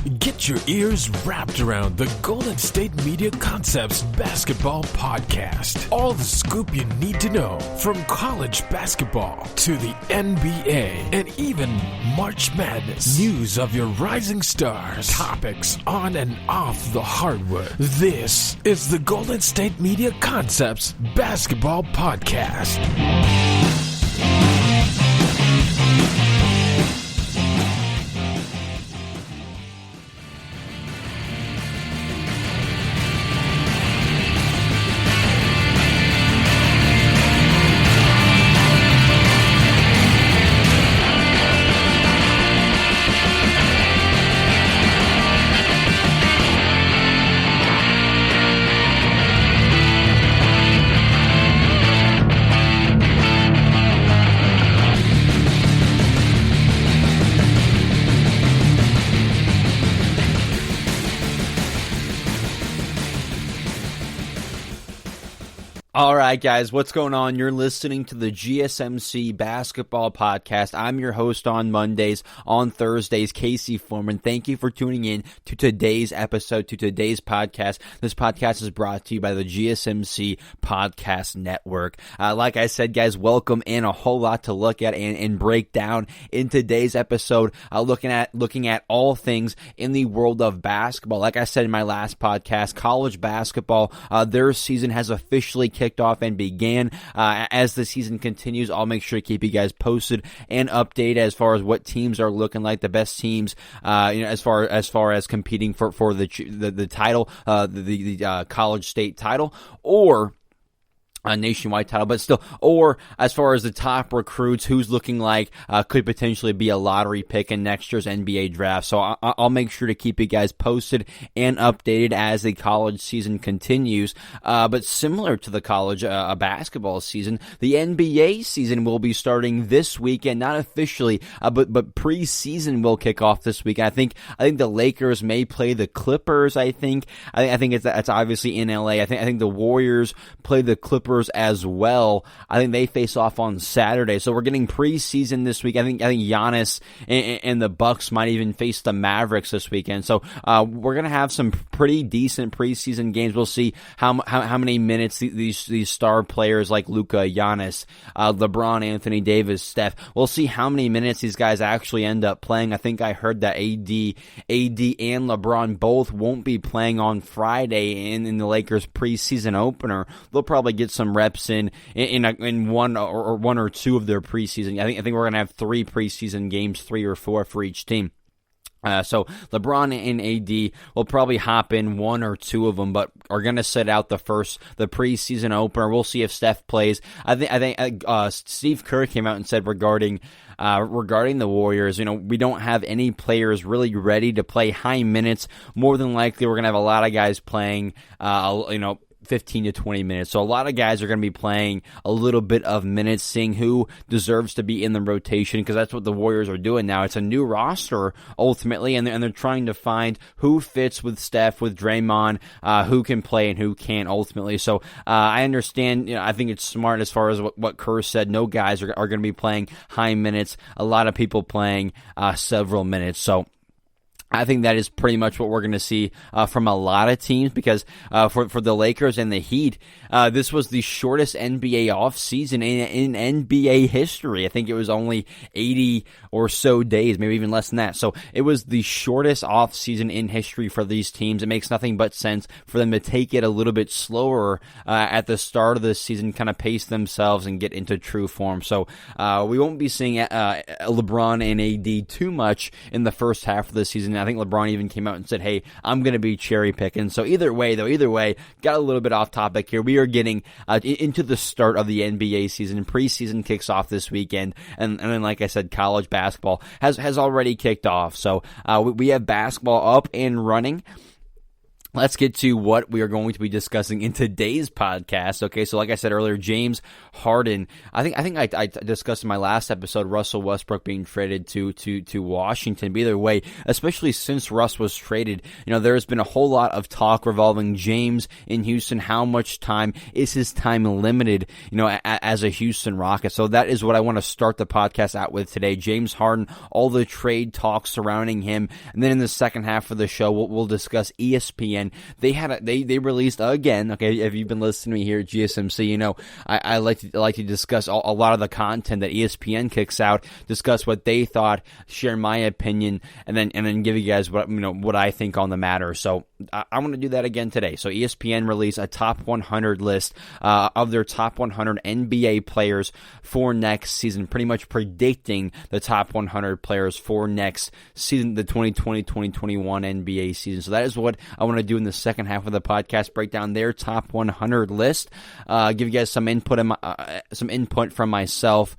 Get your ears wrapped around the Golden State Media Concepts Basketball Podcast. All the scoop you need to know, from college basketball to the NBA and even March Madness. News of your rising stars, topics on and off the hardwood. This is the Golden State Media Concepts Basketball Podcast. All right, guys, what's going on? You're listening to the GSMC Basketball Podcast. I'm your host on Mondays, on Thursdays, Casey Foreman. Thank you for tuning in to today's episode, to today's podcast. This podcast is brought to you by the GSMC Podcast Network. Like I said, guys, welcome in. A whole lot to look at and break down in today's episode, looking at all things in the world of basketball. Like I said in my last podcast, college basketball, their season has officially kicked off and began. As the season continues, I'll make sure to keep you guys posted and updated as far as what teams are looking like, the best teams, as far as competing for the title, the college state title, or a nationwide title, but still, or as far as the top recruits, who's looking like could potentially be a lottery pick in next year's NBA draft. So I'll make sure to keep you guys posted and updated as the college season continues. But similar to the college basketball season, the NBA season will be starting this weekend, not officially, but preseason will kick off this week. I think the Lakers may play the Clippers. I think it's obviously in LA. I think the Warriors play the Clippers as well. I think they face off on Saturday. So we're getting preseason this week. I think Giannis and the Bucks might even face the Mavericks this weekend. So we're gonna have some pretty decent preseason games. We'll see how many minutes these star players like Luka, Giannis, LeBron, Anthony Davis, Steph. We'll see how many minutes these guys actually end up playing. I think I heard that AD and LeBron both won't be playing on Friday in the Lakers preseason opener. They'll probably get some reps in one or two of their preseason. I think we're gonna have 3 preseason games, 3 or 4 for each team. So LeBron and AD will probably hop in 1 or 2 of them, but are going to sit out the preseason opener. We'll see if Steph plays. I think Steve Kerr came out and said regarding the Warriors, we don't have any players really ready to play high minutes. More than likely, we're going to have a lot of guys playing, 15 to 20 minutes. So a lot of guys are going to be playing a little bit of minutes, seeing who deserves to be in the rotation, because that's what the Warriors are doing now. It's a new roster, ultimately, and they're trying to find who fits with Steph, with Draymond, who can play and who can't, ultimately. So I understand, I think it's smart as far as what Kerr said. No guys are going to be playing high minutes. A lot of people playing several minutes. So I think that is pretty much what we're going to see from a lot of teams, because for the Lakers and the Heat, this was the shortest NBA offseason in NBA history. I think it was only 80 or so days, maybe even less than that. So it was the shortest offseason in history for these teams. It makes nothing but sense for them to take it a little bit slower at the start of the season, kind of pace themselves and get into true form. So we won't be seeing LeBron and AD too much in the first half of the season. I think LeBron even came out and said, hey, I'm going to be cherry picking. So either way, got a little bit off topic here. We are getting into the start of the NBA season. Preseason kicks off this weekend. And then, like I said, college basketball has already kicked off. So we have basketball up and running. Let's get to what we are going to be discussing in today's podcast. Okay, so like I said earlier, James Harden. I think I discussed in my last episode Russell Westbrook being traded to Washington. But either way, especially since Russ was traded, there's been a whole lot of talk revolving James in Houston. How much time is his time limited? As a Houston Rocket. So that is what I want to start the podcast out with today. James Harden, all the trade talk surrounding him, and then in the second half of the show, we'll discuss ESPN. They released again. Okay, if you've been listening to me here at GSMC, I like to discuss a lot of the content that ESPN kicks out, discuss what they thought, share my opinion, and then give you guys what I think on the matter. So I'm going to do that again today. So ESPN released a top 100 list of their top 100 NBA players for next season, pretty much predicting the top 100 players for next season, the 2020-2021 NBA season. So that is what I want to do in the second half of the podcast, break down their top 100 list, give you guys some input from myself,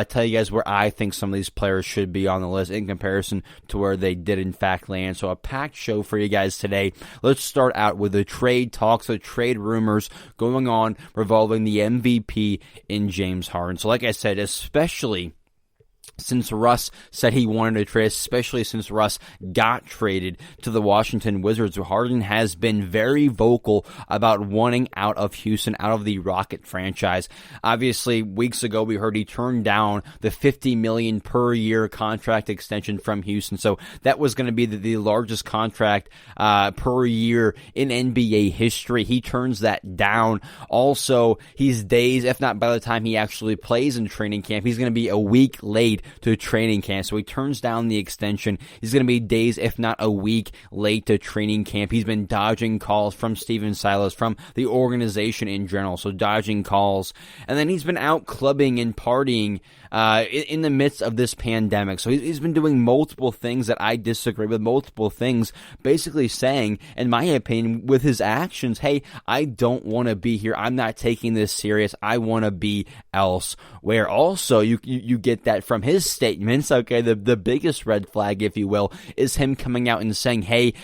tell you guys where I think some of these players should be on the list in comparison to where they did in fact land. So a packed show for you guys today. Let's start out with the trade talks, the trade rumors going on revolving the MVP in James Harden. So like I said, especially since Russ said he wanted to trade, especially since Russ got traded to the Washington Wizards, Harden has been very vocal about wanting out of Houston, out of the Rocket franchise. Obviously, weeks ago, we heard he turned down the $50 million per year contract extension from Houston. So that was going to be the largest contract per year in NBA history. He turns that down. Also, he's days, if not by the time he actually plays in training camp, he's going to be a week late to training camp. So he turns down the extension. He's going to be days, if not a week, late to training camp. He's been dodging calls from Stephen Silas, from the organization in general. So dodging calls. And then he's been out clubbing and partying in the midst of this pandemic. So he's been doing multiple things that I disagree with, multiple things basically saying, in my opinion, with his actions, hey, I don't want to be here. I'm not taking this serious. I want to be elsewhere. Also, you get that from his statements. Okay, the biggest red flag, if you will, is him coming out and saying, hey,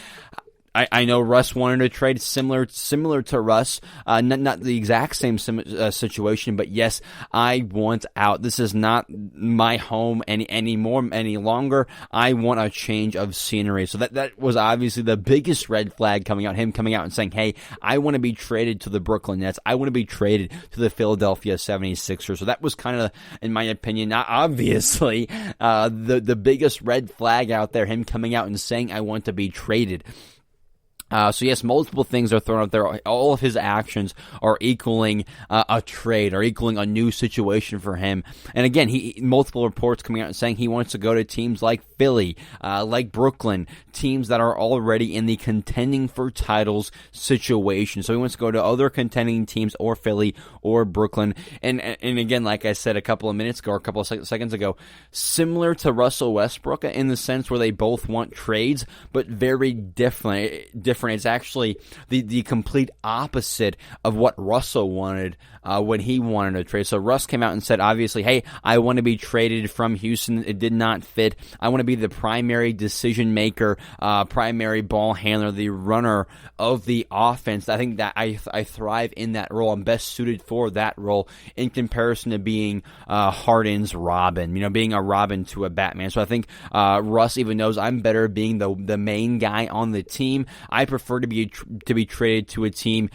I know Russ wanted to trade similar to Russ, not the exact same situation, but yes, I want out. This is not my home any longer. I want a change of scenery. So that was obviously the biggest red flag coming out. Him coming out and saying, hey, I want to be traded to the Brooklyn Nets. I want to be traded to the Philadelphia 76ers. So that was kind of, in my opinion, not obviously, the biggest red flag out there. Him coming out and saying, I want to be traded. So yes, multiple things are thrown out there. All of his actions are equaling a trade, or equaling a new situation for him. And again, multiple reports coming out and saying he wants to go to teams like Philly, like Brooklyn, teams that are already in the contending for titles situation. So he wants to go to other contending teams, or Philly, or Brooklyn. And again, like I said a couple of minutes ago, or a couple of seconds ago, similar to Russell Westbrook in the sense where they both want trades, but very different. It's actually the complete opposite of what Russell wanted when he wanted a trade. So Russ came out and said, obviously, hey, I want to be traded from Houston. It did not fit. I want to be the primary decision maker, primary ball handler, the runner of the offense. I think that I thrive in that role. I'm best suited for that role in comparison to being Harden's Robin, being a Robin to a Batman. So I think Russ even knows I'm better being the main guy on the team. I prefer to be traded to a team.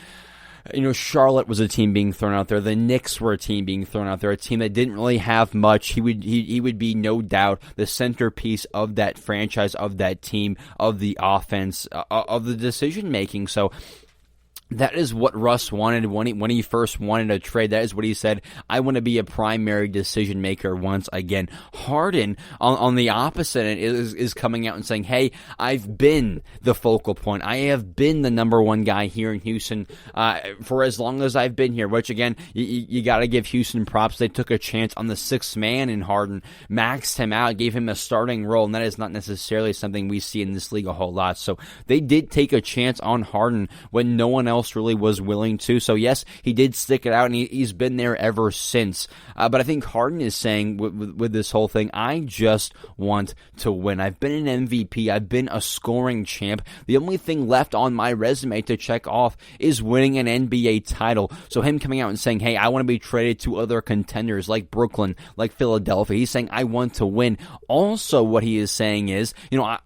Charlotte was a team being thrown out there. The Knicks were a team being thrown out there. A team that didn't really have much. He would be no doubt the centerpiece of that franchise, of that team, of the offense, of the decision making. So that is what Russ wanted when he first wanted a trade. That is what he said. I want to be a primary decision maker once again. Harden, on the opposite end, is coming out and saying, hey, I've been the focal point. I have been the number one guy here in Houston for as long as I've been here, which again, you got to give Houston props. They took a chance on the sixth man in Harden, maxed him out, gave him a starting role, and that is not necessarily something we see in this league a whole lot. So they did take a chance on Harden when no one else else really was willing to. So yes, he did stick it out, and he's been there ever since. But I think Harden is saying with this whole thing, I just want to win. I've been an MVP. I've been a scoring champ. The only thing left on my resume to check off is winning an NBA title. So him coming out and saying, hey, I want to be traded to other contenders like Brooklyn, like Philadelphia. He's saying, I want to win. Also, what he is saying is,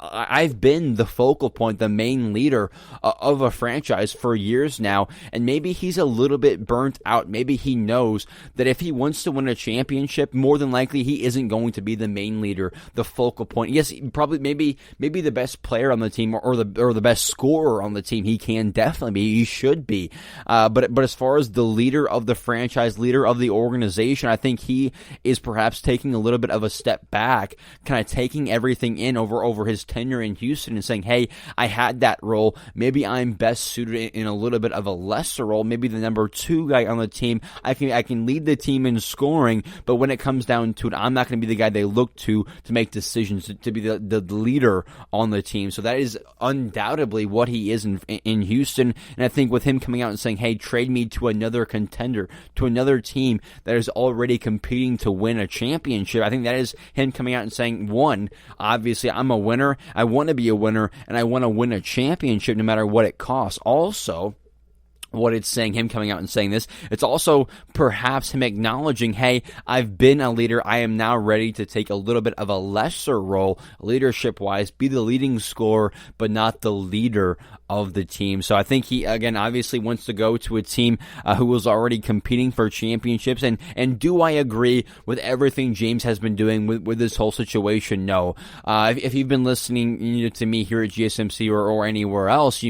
I've been the focal point, the main leader of a franchise for years now, and maybe he's a little bit burnt out. Maybe he knows that if he wants to win a championship, more than likely he isn't going to be the main leader, the focal point. Yes, probably maybe the best player on the team or the best scorer on the team. He can definitely be. He should be. But as far as the leader of the franchise, leader of the organization, I think he is perhaps taking a little bit of a step back, kind of taking everything in over his tenure in Houston and saying, hey, I had that role. Maybe I'm best suited in a little bit of a lesser role. Maybe the number 2 guy on the team. I can lead the team in scoring, but when it comes down to it, I'm not going to be the guy they look to make decisions, to be the leader on the team. So that is undoubtedly what he is in Houston. And I think with him coming out and saying, hey, trade me to another contender, to another team that is already competing to win a championship, I think that is him coming out and saying, one, obviously I'm a winner, I want to be a winner, and I want to win a championship no matter what it costs. Also, what it's saying, him coming out and saying this, it's also perhaps him acknowledging, hey, I've been a leader. I am now ready to take a little bit of a lesser role leadership-wise, be the leading scorer, but not the leader of the team. So I think he, again, obviously wants to go to a team who was already competing for championships. And do I agree with everything James has been doing with this whole situation? No. If you've been listening to me here at GSMC or anywhere else,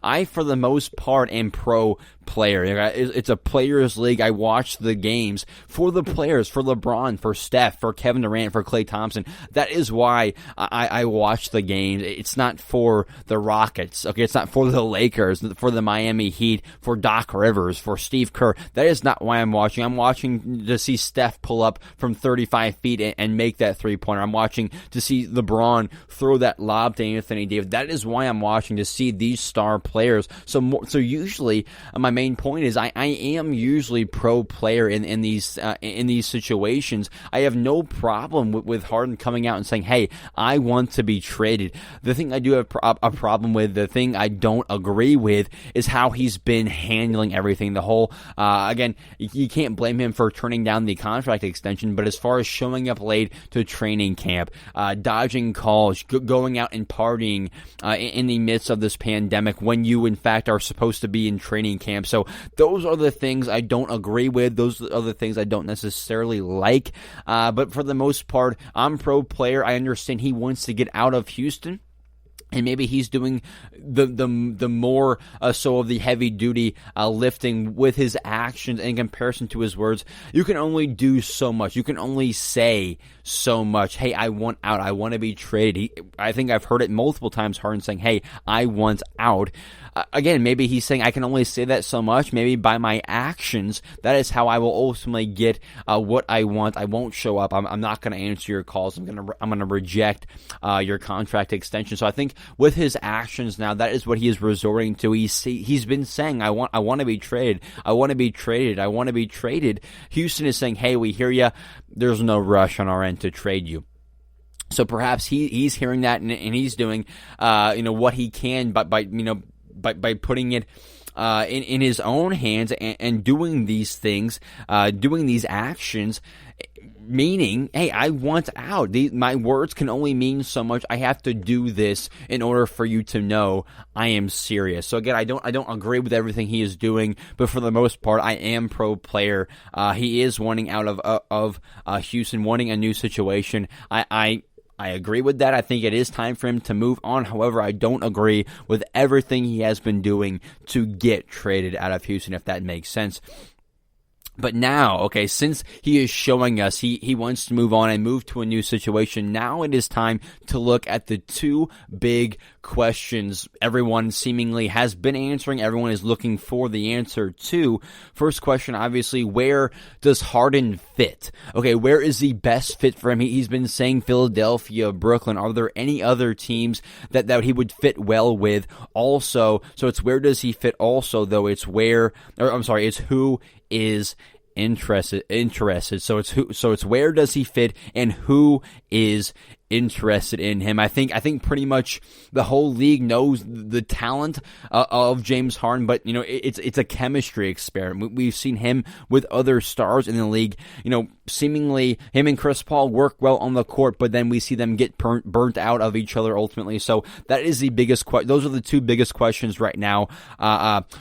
I, for the most part, am pro player. It's a players league. I watch the games for the players, for LeBron, for Steph, for Kevin Durant, for Klay Thompson. That is why I watch the games. It's not for the Rockets. Okay, it's not for the Lakers, for the Miami Heat, for Doc Rivers, for Steve Kerr. That is not why I'm watching. I'm watching to see Steph pull up from 35 feet and make that three-pointer. I'm watching to see LeBron throw that lob to Anthony Davis. That is why I'm watching, to see these star players. So usually my main point is I am usually pro player in these situations. I have no problem with Harden coming out and saying, hey, I want to be traded. The thing I do have a problem with, the thing I don't agree with, is how he's been handling everything. The whole, again, you can't blame him for turning down the contract extension, but as far as showing up late to training camp, dodging calls, going out and partying in the midst of this pandemic when you, in fact, are supposed to be in training camp. So those are the things I don't agree with. Those are the things I don't necessarily like. But for the most part, I'm pro player. I understand he wants to get out of Houston. And maybe he's doing the more so of the heavy duty lifting with his actions in comparison to his words. You can only do so much. You can only say so much. Hey, I want out. I want to be traded. I think I've heard it multiple times, Harden saying, hey, I want out. Again, maybe he's saying I can only say that so much. Maybe by my actions, that is how I will ultimately get what I want. I won't show up. I'm not going to answer your calls. I'm going to reject your contract extension. So I think with his actions now, that is what he is resorting to. He's been saying, I want to be traded. I want to be traded. I want to be traded. Houston is saying, hey, we hear you. There's no rush on our end to trade you. So perhaps he's hearing that and he's doing what he can by putting it in his own hands and doing these things, doing these actions, meaning, hey, I want out. My words can only mean so much. I have to do this in order for you to know I am serious. So again, I don't agree with everything he is doing, but for the most part, I am pro player. He is wanting out of Houston, wanting a new situation. I agree with that. I think it is time for him to move on. However, I don't agree with everything he has been doing to get traded out of Houston, if that makes sense. But now, okay, since he is showing us he wants to move on and move to a new situation, now it is time to look at the two big questions everyone seemingly has been answering, everyone is looking for the answer to. First question, obviously, where does Harden fit? Okay, where is the best fit for him? He's been saying Philadelphia, Brooklyn. Are there any other teams that he would fit well with also? So it's where does he fit also, though it's it's who is interested. So it's where does he fit and who is interested in him. I think pretty much the whole league knows the talent of James Harden, but it's a chemistry experiment. We've seen him with other stars in the league. Seemingly him and Chris Paul work well on the court, but then we see them get burnt out of each other ultimately. So that is the biggest question. Those are the two biggest questions right now.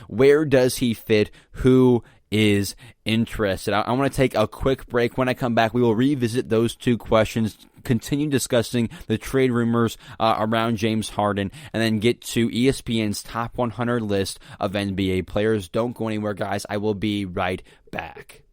Where does he fit? Who is interested? I want to take a quick break. When I come back, we will revisit those two questions, continue discussing the trade rumors around James Harden, and then get to ESPN's top 100 list of NBA players. Don't go anywhere, guys. I will be right back.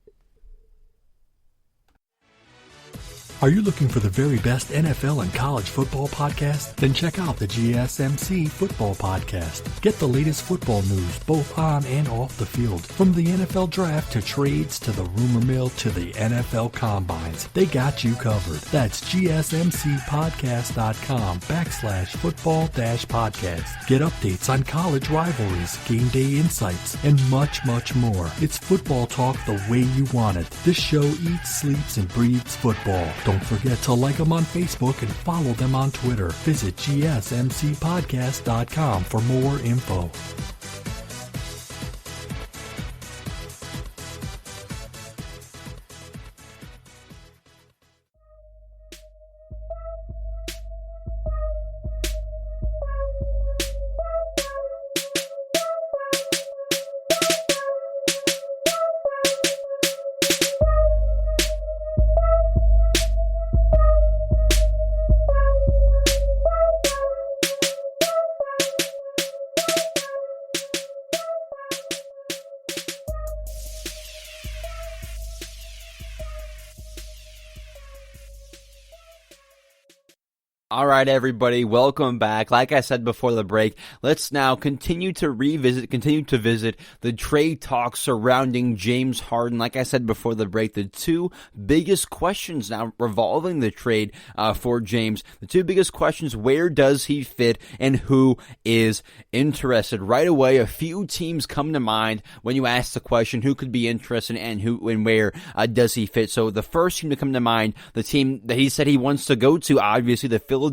Are you looking for the very best NFL and college football podcast? Then check out the GSMC Football Podcast. Get the latest football news both on and off the field. From the NFL Draft to trades to the rumor mill to the NFL Combines. They got you covered. That's GSMCpodcast.com/football-podcast. Get updates on college rivalries, game day insights, and much, much more. It's football talk the way you want it. This show eats, sleeps, and breathes football. Don't forget to like them on Facebook and follow them on Twitter. Visit GSMCpodcast.com for more info. All right, everybody, welcome back. Like I said before the break, let's now continue to visit the trade talks surrounding James Harden. Like I said before the break, the two biggest questions now revolving the trade for James. The two biggest questions: where does he fit and who is interested? Right away, a few teams come to mind when you ask the question, who could be interested and who and where does he fit? So the first team to come to mind, the team that he said he wants to go to, obviously the Philadelphia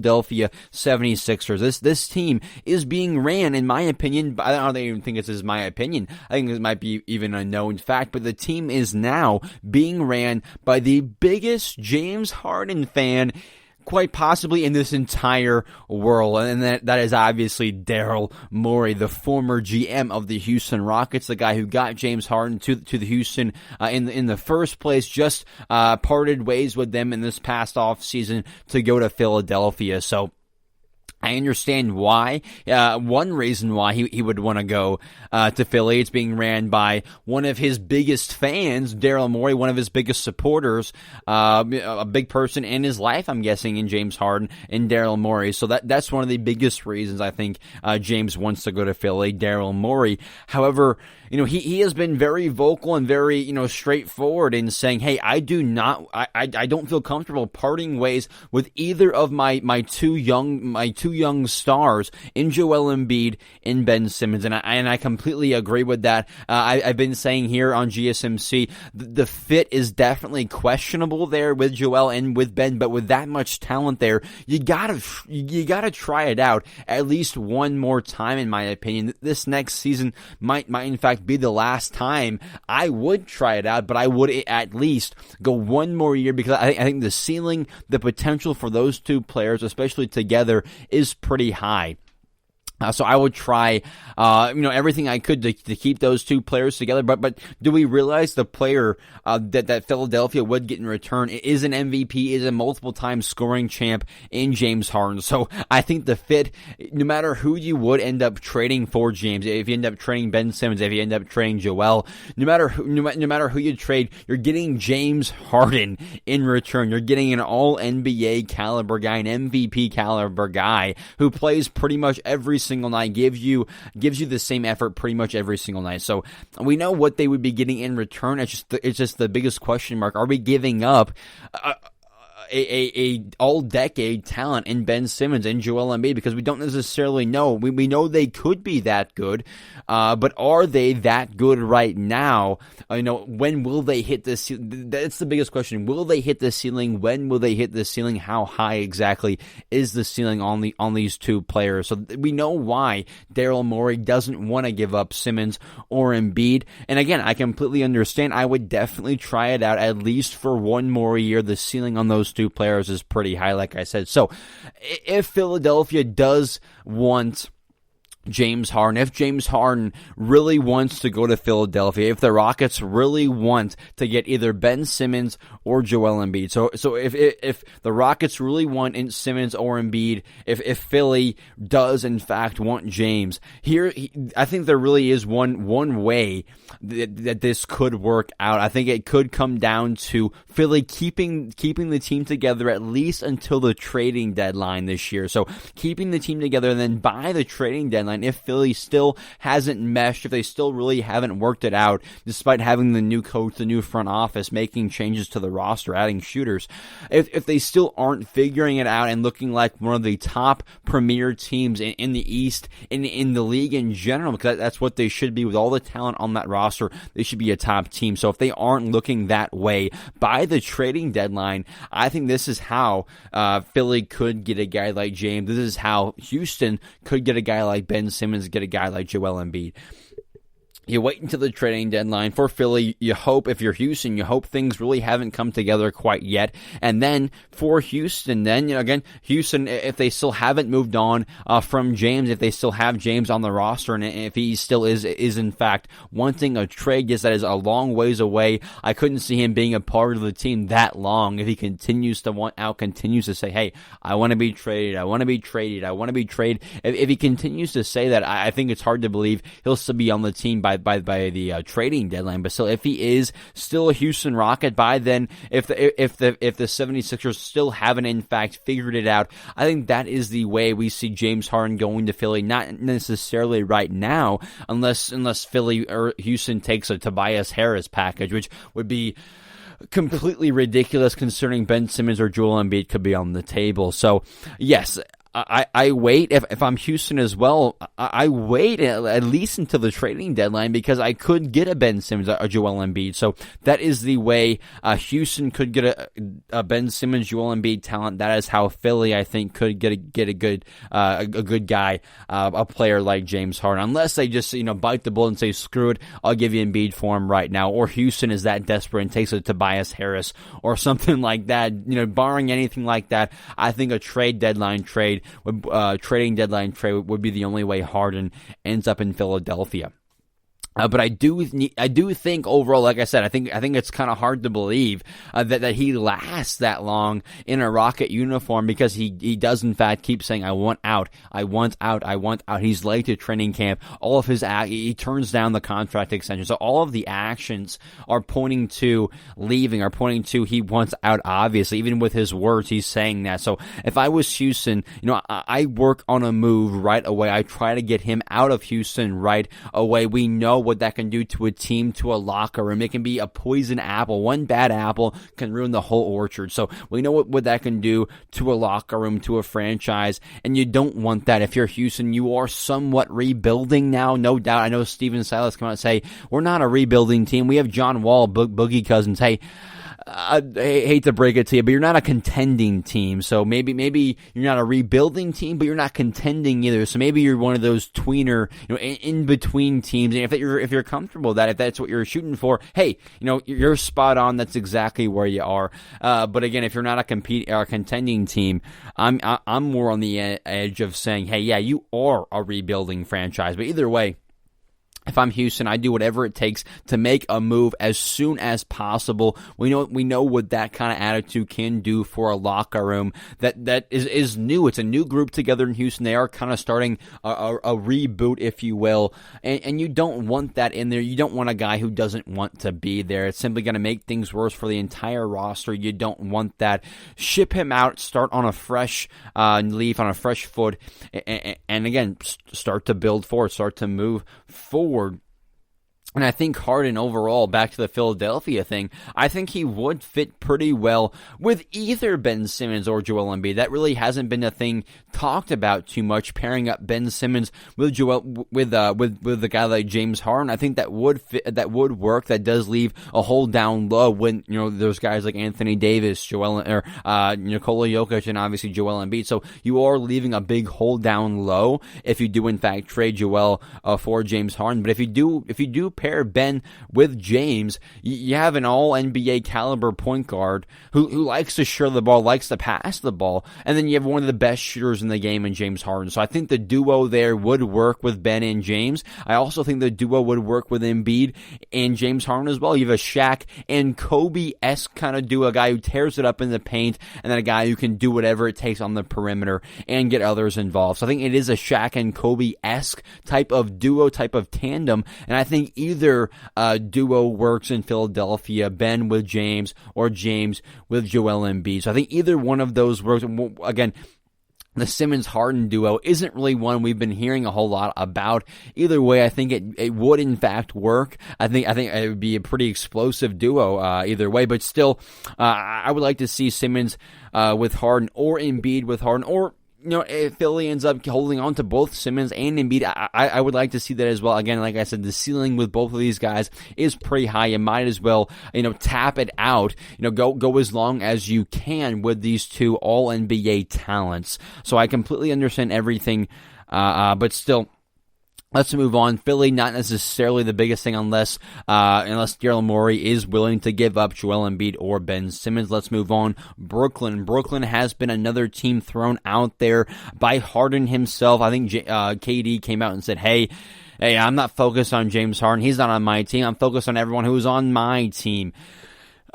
76ers. This team is being ran, in my opinion, I don't even think this is my opinion. I think this might be even a known fact, but the team is now being ran by the biggest James Harden fan quite possibly in this entire world, and that is obviously Daryl Morey, the former GM of the Houston Rockets, the guy who got James Harden to the Houston in the first place, just parted ways with them in this past offseason to go to Philadelphia. So I understand why. One reason why he would want to go to Philly. It's being ran by one of his biggest fans, Daryl Morey, one of his biggest supporters, a big person in his life, I'm guessing, in James Harden and Daryl Morey. So that's one of the biggest reasons I think James wants to go to Philly, Daryl Morey. However, he has been very vocal and very, straightforward in saying, hey, I don't feel comfortable parting ways with either of my two young stars in Joel Embiid and Ben Simmons. And I completely agree with that. I've been saying here on GSMC, the fit is definitely questionable there with Joel and with Ben, but with that much talent there, you gotta try it out at least one more time, in my opinion. This next season might in fact be the last time I would try it out, but I would at least go one more year, because I think the ceiling, the potential for those two players, especially together, is pretty high. So I would try, everything I could to keep those two players together. But do we realize the player that Philadelphia would get in return is an MVP, is a multiple-time scoring champ in James Harden? So I think the fit, no matter who you would end up trading for James, if you end up trading Ben Simmons, if you end up trading Joel, no matter who you trade, you're getting James Harden in return. You're getting an All-NBA caliber guy, an MVP caliber guy who plays pretty much every single night, gives you the same effort pretty much every single night. So we know what they would be getting in return. It's just the biggest question mark. Are we giving up a all-decade talent in Ben Simmons and Joel Embiid? Because we don't necessarily know. We know they could be that good, but are they that good right now? When will they hit the ceiling? That's the biggest question. Will they hit the ceiling? When will they hit the ceiling? How high exactly is the ceiling on these two players? So we know why Daryl Morey doesn't want to give up Simmons or Embiid. And again, I completely understand. I would definitely try it out at least for one more year. The ceiling on those two players is pretty high, like I said. So if Philadelphia does want James Harden, if James Harden really wants to go to Philadelphia, if the Rockets really want to get either Ben Simmons or Joel Embiid, so if the Rockets really want Simmons or Embiid, if Philly does in fact want James, I think there really is one way that this could work out. I think it could come down to Philly keeping the team together at least until the trading deadline this year. So keeping the team together, and then by the trading deadline, if Philly still hasn't meshed, if they still really haven't worked it out, despite having the new coach, the new front office, making changes to the roster, adding shooters, if they still aren't figuring it out and looking like one of the top premier teams in the East, in the league in general, because that's what they should be with all the talent on that roster, they should be a top team. So if they aren't looking that way by the trading deadline, I think this is how Philly could get a guy like James. This is how Houston could get a guy like Ben Simmons, get a guy like Joel Embiid. You wait until the trading deadline for Philly. You hope, if you're Houston, you hope things really haven't come together quite yet. And then for Houston, again, Houston, if they still haven't moved on from James, if they still have James on the roster, and if he still is in fact wanting a trade, yes, that is a long ways away. I couldn't see him being a part of the team that long if he continues to say, hey, I want to be traded, I want to be traded, I want to be traded. If he continues to say that, I think it's hard to believe he'll still be on the team by the trading deadline. But still, if he is still a Houston Rocket by then, if the 76ers still haven't in fact figured it out, I think that is the way we see James Harden going to Philly. Not necessarily right now, unless Philly or Houston takes a Tobias Harris package, which would be completely ridiculous considering Ben Simmons or Joel Embiid could be on the table. So yes, I wait. If I'm Houston as well, I wait at least until the trading deadline, because I could get a Ben Simmons, a Joel Embiid. So that is the way Houston could get a Ben Simmons, Joel Embiid talent. That is how Philly, I think, could get a good guy, a player like James Harden. Unless they just bite the bullet and say, screw it, I'll give you Embiid for him right now. Or Houston is that desperate and takes a Tobias Harris or something like that. Barring anything like that, I think a trading deadline trade would be the only way Harden ends up in Philadelphia. But I do think overall, like I said, I think it's kind of hard to believe that he lasts that long in a Rocket uniform, because he does in fact keep saying, I want out, I want out, I want out. He's late to training camp. All of his he turns down the contract extension. So all of the actions are pointing to leaving, are pointing to he wants out. Obviously, even with his words, he's saying that. So if I was Houston, I work on a move right away. I try to get him out of Houston right away. We know what that can do to a team, to a locker room. It can be a poison apple. One bad apple can ruin the whole orchard. So we know what that can do to a locker room, to a franchise, and you don't want that. If you're Houston, you are somewhat rebuilding now, no doubt. I know Steven Silas come out and say, we're not a rebuilding team. We have John Wall, Boogie Cousins. Hey, I hate to break it to you, but you're not a contending team. So maybe you're not a rebuilding team, but you're not contending either. So maybe you're one of those tweener, in between teams. And if you're comfortable with that, if that's what you're shooting for, hey, you're spot on. That's exactly where you are. But again, if you're not a contending team, I'm more on the edge of saying, hey, yeah, you are a rebuilding franchise. But either way, if I'm Houston, I do whatever it takes to make a move as soon as possible. We know what that kind of attitude can do for a locker room that is new. It's a new group together in Houston. They are kind of starting a reboot, if you will, and you don't want that in there. You don't want a guy who doesn't want to be there. It's simply going to make things worse for the entire roster. You don't want that. Ship him out. Start on a fresh leaf, on a fresh foot, and again, start to build forward. Start to move forward. And I think Harden overall, back to the Philadelphia thing, I think he would fit pretty well with either Ben Simmons or Joel Embiid. That really hasn't been a thing talked about too much, pairing up Ben Simmons with a guy like James Harden. I think that would fit, that would work. That does leave a hole down low when those guys like Anthony Davis, Nikola Jokic, and obviously Joel Embiid. So you are leaving a big hole down low if you do in fact trade Joel for James Harden. But if you do pair Ben with James, you have an all-NBA caliber point guard who likes to share the ball, likes to pass the ball, and then you have one of the best shooters in the game in James Harden. So I think the duo there would work with Ben and James. I also think the duo would work with Embiid and James Harden as well. You have a Shaq and Kobe-esque kind of duo, a guy who tears it up in the paint, and then a guy who can do whatever it takes on the perimeter and get others involved. So I think it is a Shaq and Kobe-esque type of duo, type of tandem, and I think either duo works in Philadelphia, Ben with James or James with Joel Embiid. So I think either one of those works. Again, the Simmons-Harden duo isn't really one we've been hearing a whole lot about. Either way, I think it would in fact work. I think it would be a pretty explosive duo either way. But still, I would like to see Simmons with Harden or Embiid with Harden, or if Philly ends up holding on to both Simmons and Embiid, I would like to see that as well. Again, like I said, the ceiling with both of these guys is pretty high. You might as well, tap it out. Go as long as you can with these two all NBA talents. So I completely understand everything, but still, let's move on. Philly, not necessarily the biggest thing unless Daryl Morey is willing to give up Joel Embiid or Ben Simmons. Let's move on. Brooklyn has been another team thrown out there by Harden himself. I think KD came out and said, hey, I'm not focused on James Harden. He's not on my team. I'm focused on everyone who's on my team.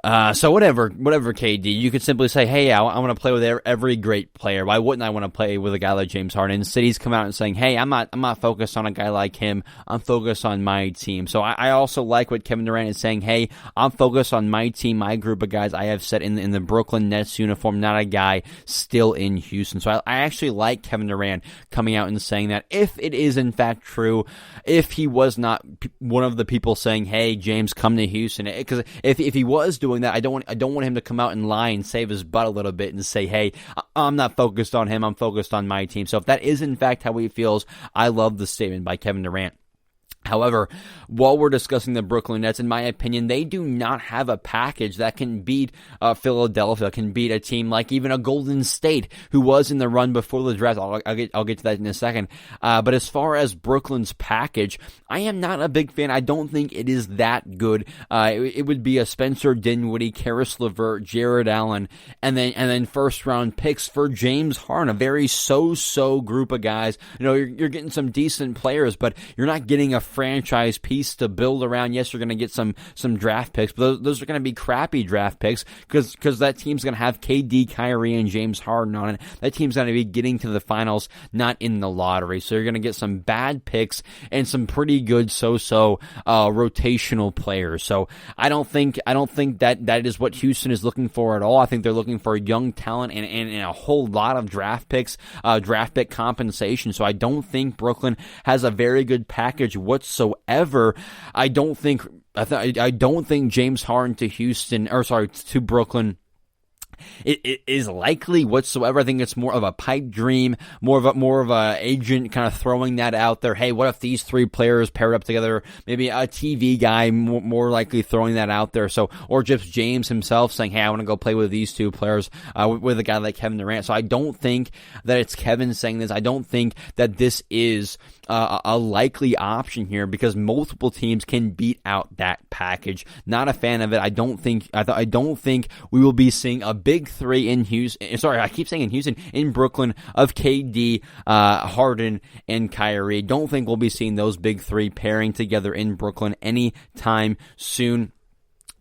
So whatever, KD, you could simply say, hey, I want to play with every great player. Why wouldn't I want to play with a guy like James Harden? Instead, he's come out and saying, hey, I'm not focused on a guy like him. I'm focused on my team. So I also like what Kevin Durant is saying. Hey, I'm focused on my team, my group of guys I have set in the Brooklyn Nets uniform, not a guy still in Houston. So I actually like Kevin Durant coming out and saying that. If it is in fact true, if he was not one of the people saying, hey, James, come to Houston, because if he was doing that, I don't want him to come out and lie and save his butt a little bit and say, hey, I'm not focused on him, I'm focused on my team. So if that is in fact how he feels, I love the statement by Kevin Durant. However, while we're discussing the Brooklyn Nets, in my opinion, they do not have a package that can beat Philadelphia, can beat a team like even a Golden State, who was in the run before the draft. I'll get to that in a second. But as far as Brooklyn's package, I am not a big fan. I don't think it is that good. It would be a Spencer Dinwiddie, Karis LeVert, Jared Allen, and then first round picks for James Harden. A very so group of guys. You're getting some decent players, but you're not getting a franchise piece to build around. Yes, you're going to get some draft picks, but those are going to be crappy draft picks because that team's going to have KD, Kyrie, and James Harden on it. That team's going to be getting to the finals, not in the lottery. So you're going to get some bad picks and some pretty good rotational players. So I don't think that is what Houston is looking for at all. I think they're looking for young talent and a whole lot of draft picks, draft pick compensation. So I don't think Brooklyn has a very good package whatsoever. I don't think James Harden to Brooklyn it is likely whatsoever. I think it's more of a pipe dream, more of a agent kind of throwing that out there. Hey, what if these three players paired up together? Maybe a TV guy more likely throwing that out there. So, or just James himself saying, hey, I want to go play with these two players, with a guy like Kevin Durant. So I don't think that it's Kevin saying this. I don't think that this is a likely option here, because multiple teams can beat out that package. Not a fan of it. I don't think we will be seeing a big three in Houston. Sorry, I keep saying in Houston, in Brooklyn, of KD, Harden, and Kyrie. Don't think we'll be seeing those big three pairing together in Brooklyn anytime soon.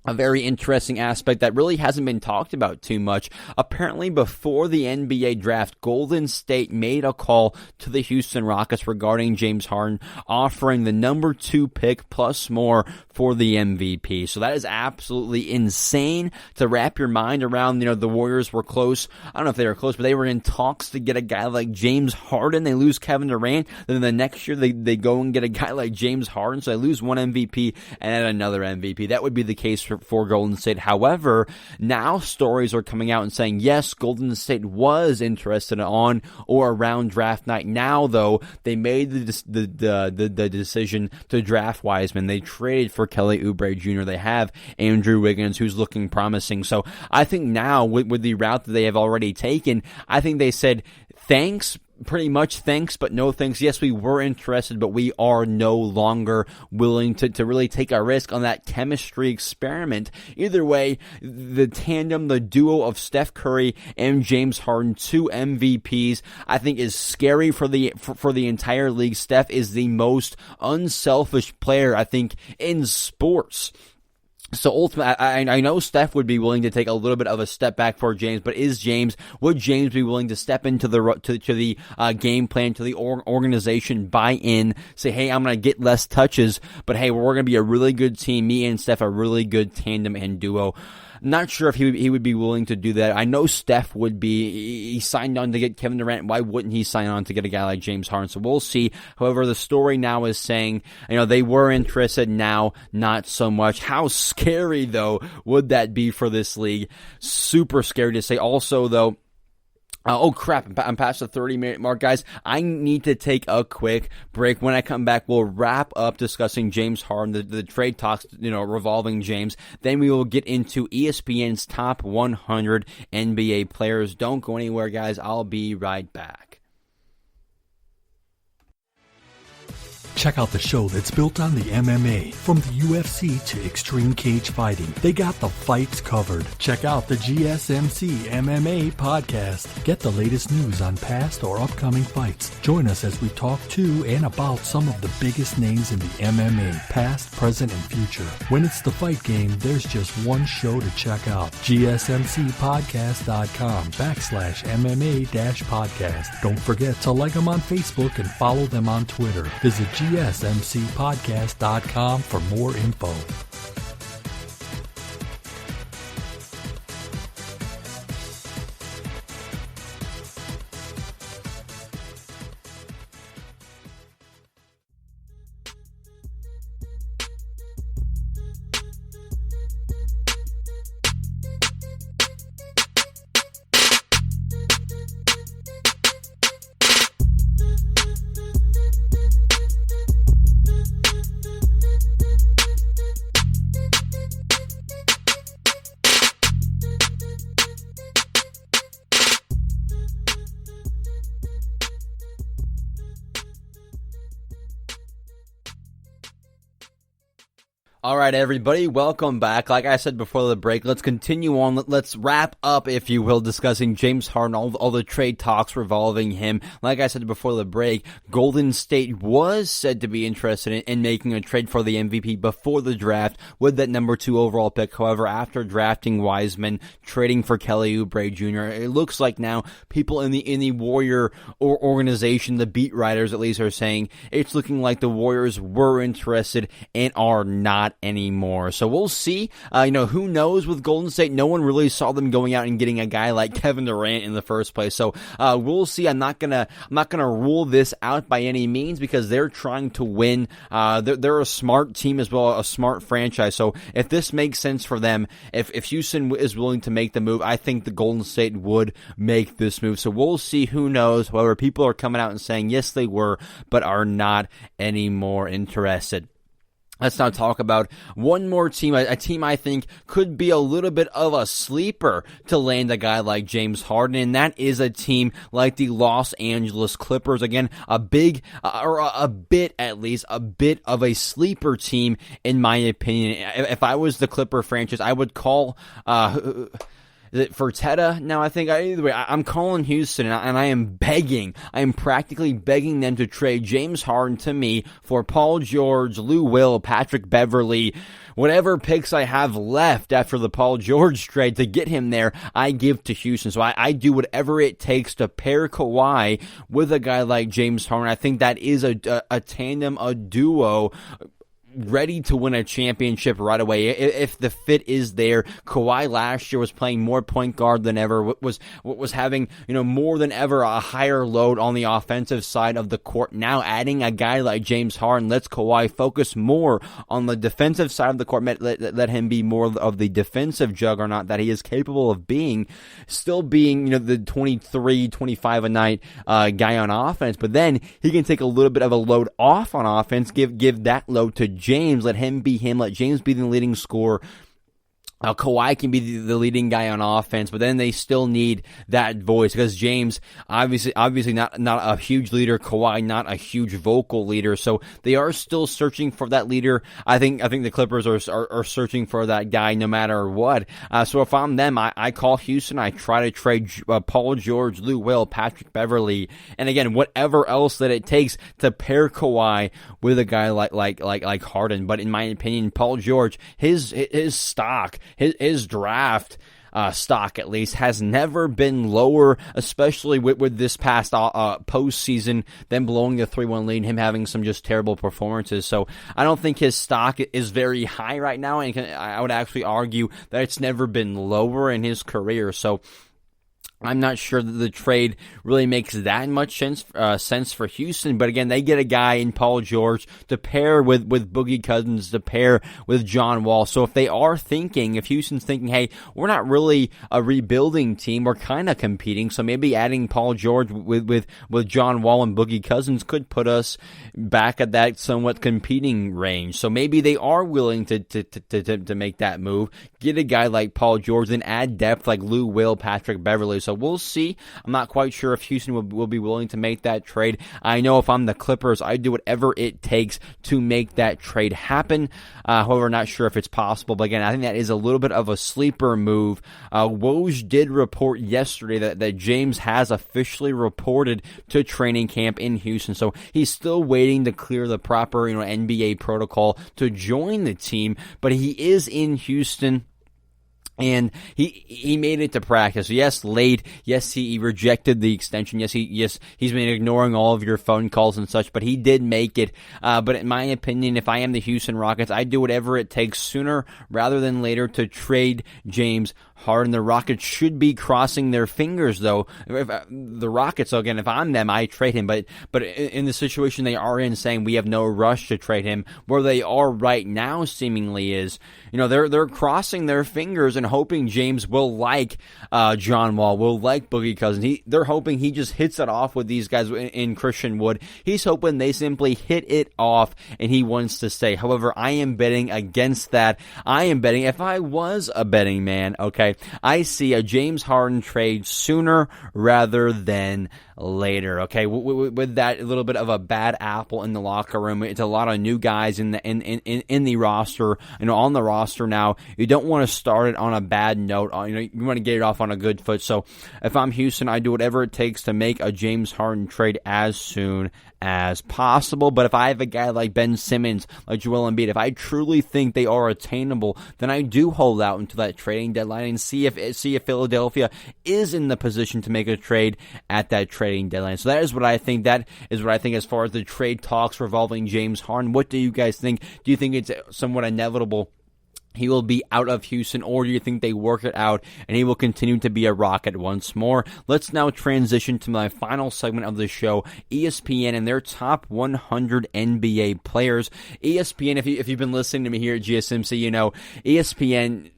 A very interesting aspect that really hasn't been talked about too much. Apparently, before the NBA draft, Golden State made a call to the Houston Rockets regarding James Harden, offering the number 2 pick plus more for the MVP. So that is absolutely insane to wrap your mind around. The Warriors were close. I don't know if they were close, but they were in talks to get a guy like James Harden. They lose Kevin Durant. Then the next year, they go and get a guy like James Harden. So they lose one MVP and add another MVP. That would be the case for Golden State. However, now stories are coming out and saying, yes, Golden State was interested on or around draft night. Now, though, they made the decision to draft Wiseman. They traded for Kelly Oubre Jr. They have Andrew Wiggins, who's looking promising. So I think now, with the route that they have already taken, I think they said, thanks, pretty much thanks, but no thanks. Yes, we were interested, but we are no longer willing to really take a risk on that chemistry experiment. Either way, the tandem, the duo of Steph Curry and James Harden, 2 MVPs, I think is scary for the entire league. Steph is the most unselfish player, I think, in sports. So ultimately, I know Steph would be willing to take a little bit of a step back for James, but would James be willing to step into the game plan, to the organization, buy in, say, hey, I'm going to get less touches, but hey, we're going to be a really good team. Me and Steph, a really good tandem and duo. Not sure if he would be willing to do that. I know Steph would be. He signed on to get Kevin Durant. Why wouldn't he sign on to get a guy like James Harden? So we'll see. However, the story now is saying, they were interested, now not so much. How scary, though, would that be for this league? Super scary to say. Also, though, oh crap, I'm past the 30-minute mark, guys. I need to take a quick break. When I come back, we'll wrap up discussing James Harden, the trade talks, revolving James. Then we will get into ESPN's top 100 NBA players. Don't go anywhere, guys. I'll be right back. Check out the show that's built on the MMA. From the UFC to extreme cage fighting, they got the fights covered. Check out the GSMC MMA podcast. Get the latest news on past or upcoming fights. Join us as we talk to and about some of the biggest names in the MMA, past, present, and future. When it's the fight game, there's just one show to check out. GSMCpodcast.com/MMA-podcast. Don't forget to like them on Facebook and follow them on Twitter. Visit GSMCpodcast.com for more info. All right, everybody, welcome back. Like I said before the break, let's continue on. Let's wrap up, if you will, discussing James Harden, all the trade talks revolving him. Like I said before the break, Golden State was said to be interested in making a trade for the MVP before the draft with that number 2 overall pick. However, after drafting Wiseman, trading for Kelly Oubre Jr., it looks like now people in the Warrior organization, the beat writers at least, are saying it's looking like the Warriors were interested and are not not anymore. So we'll see. Who knows with Golden State? No one really saw them going out and getting a guy like Kevin Durant in the first place. So we'll see. I'm not gonna rule this out by any means because they're trying to win. They're a smart team as well, a smart franchise. So if this makes sense for them, if Houston is willing to make the move, I think the Golden State would make this move. So we'll see. Who knows? However, people are coming out and saying yes, they were, but are not anymore interested. Let's now talk about one more team, a team I think could be a little bit of a sleeper to land a guy like James Harden, and that is a team like the Los Angeles Clippers. Again, a bit of a sleeper team in my opinion. If I was the Clipper franchise, I would call, is it Fertitta? Now, I think either way, I'm calling Houston, and I am practically begging them to trade James Harden to me for Paul George, Lou Will, Patrick Beverley, whatever picks I have left after the Paul George trade to get him there, I give to Houston. So I do whatever it takes to pair Kawhi with a guy like James Harden. I think that is a tandem, a duo, ready to win a championship right away if the fit is there. Kawhi last year was playing more point guard than ever, was having more than ever a higher load on the offensive side of the court. Now adding a guy like James Harden lets Kawhi focus more on the defensive side of the court, let him be more of the defensive juggernaut that he is capable of being, still being the 23, 25 a night guy on offense, but then he can take a little bit of a load off on offense, give that load to James, let him be him, let James be the leading scorer. Kawhi can be the leading guy on offense, but then they still need that voice because James, obviously not a huge leader. Kawhi, not a huge vocal leader. So they are still searching for that leader. I think the Clippers are searching for that guy no matter what. So if I'm them, I call Houston. I try to trade Paul George, Lou Will, Patrick Beverley, and again, whatever else that it takes to pair Kawhi with a guy like Harden. But in my opinion, Paul George, his stock, his draft stock at least has never been lower, especially with this past postseason, them blowing the 3-1 lead, him having some just terrible performances. So I don't think his stock is very high right now, and I would actually argue that it's never been lower in his career. So I'm not sure that the trade really makes that much sense for Houston, but again, they get a guy in Paul George to pair with Boogie Cousins, to pair with John Wall. So if Houston's thinking, hey, we're not really a rebuilding team, we're kind of competing, so maybe adding Paul George with John Wall and Boogie Cousins could put us back at that somewhat competing range. So maybe they are willing to make that move, get a guy like Paul George, then add depth like Lou Will, Patrick Beverley. So we'll see. I'm not quite sure if Houston will be willing to make that trade. I know if I'm the Clippers, I'd do whatever it takes to make that trade happen. However, not sure if it's possible. But again, I think that is a little bit of a sleeper move. Woj did report yesterday that James has officially reported to training camp in Houston. So he's still waiting to clear the proper NBA protocol to join the team. But he is in Houston. And he made it to practice. Yes, late. Yes, he rejected the extension. Yes, he's been ignoring all of your phone calls and such, but he did make it. But in my opinion, if I am the Houston Rockets, I'd do whatever it takes sooner rather than later to trade James Harden. The Rockets should be crossing their fingers, though. The Rockets, again, if I'm them, I trade him. But in the situation they are in, saying we have no rush to trade him, where they are right now seemingly is, they're crossing their fingers and hoping James will like John Wall, will like Boogie Cousins. They're hoping he just hits it off with these guys in Christian Wood. He's hoping they simply hit it off and he wants to stay. However, I am betting against that. I am betting, if I was a betting man, okay, I see a James Harden trade sooner rather than later. Okay, with that, a little bit of a bad apple in the locker room. It's a lot of new guys in the roster, on the roster now. You don't want to start it on a bad note. You want to get it off on a good foot. So if I'm Houston, I do whatever it takes to make a James Harden trade as soon as possible. But if I have a guy like Ben Simmons, like Joel Embiid, if I truly think they are attainable, then I do hold out until that trading deadline and see if Philadelphia is in the position to make a trade at that trading deadline. So that is what I think. That is what I think as far as the trade talks revolving James Harden. What do you guys think? Do you think it's somewhat inevitable he will be out of Houston, or do you think they work it out and he will continue to be a Rocket once more? Let's now transition to my final segment of the show, ESPN and their top 100 NBA players. ESPN, if you've been listening to me here at GSMC, you know, ESPN,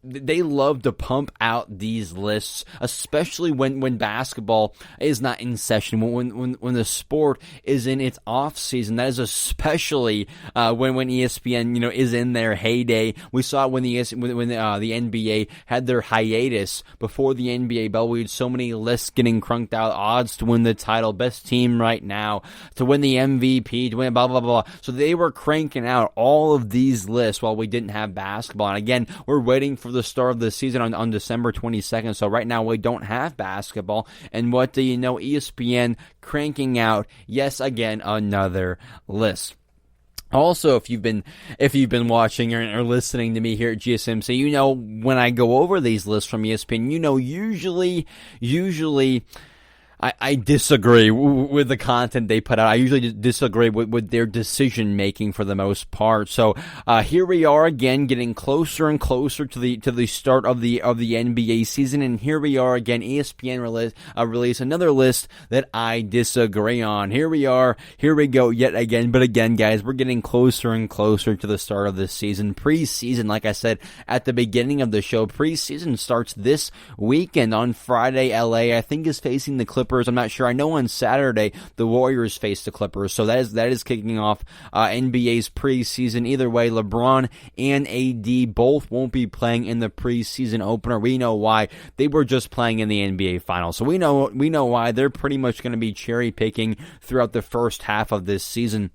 they love to pump out these lists, especially when basketball is not in session, when the sport is in its off season. That is especially when ESPN, you know, is in their heyday. We saw it when the NBA had their hiatus before the NBA bell. We had so many lists getting crunked out, odds to win the title, best team right now, to win the MVP, to win blah blah blah. So they were cranking out all of these lists while we didn't have basketball. And again, we're waiting for the start of the season on December 22nd. So right now we don't have basketball. And what do you know? ESPN cranking out, yes, again, another list. Also, if you've been watching or listening to me here at GSMC, you know when I go over these lists from ESPN, you know usually I disagree with the content they put out. I usually disagree with their decision making for the most part. So here we are again, getting closer and closer to the start of the NBA season, and here we are again. ESPN release another list that I disagree on. Here we are. Here we go yet again. But again, guys, we're getting closer and closer to the start of this season. Preseason, like I said at the beginning of the show, preseason starts this weekend on Friday. LA, I think, is facing the Clippers. I'm not sure. I know on Saturday the Warriors face the Clippers, so that is kicking off NBA's preseason. Either way, LeBron and AD both won't be playing in the preseason opener. We know why. They were just playing in the NBA Finals, so we know why. They're pretty much going to be cherry picking throughout the first half of this season.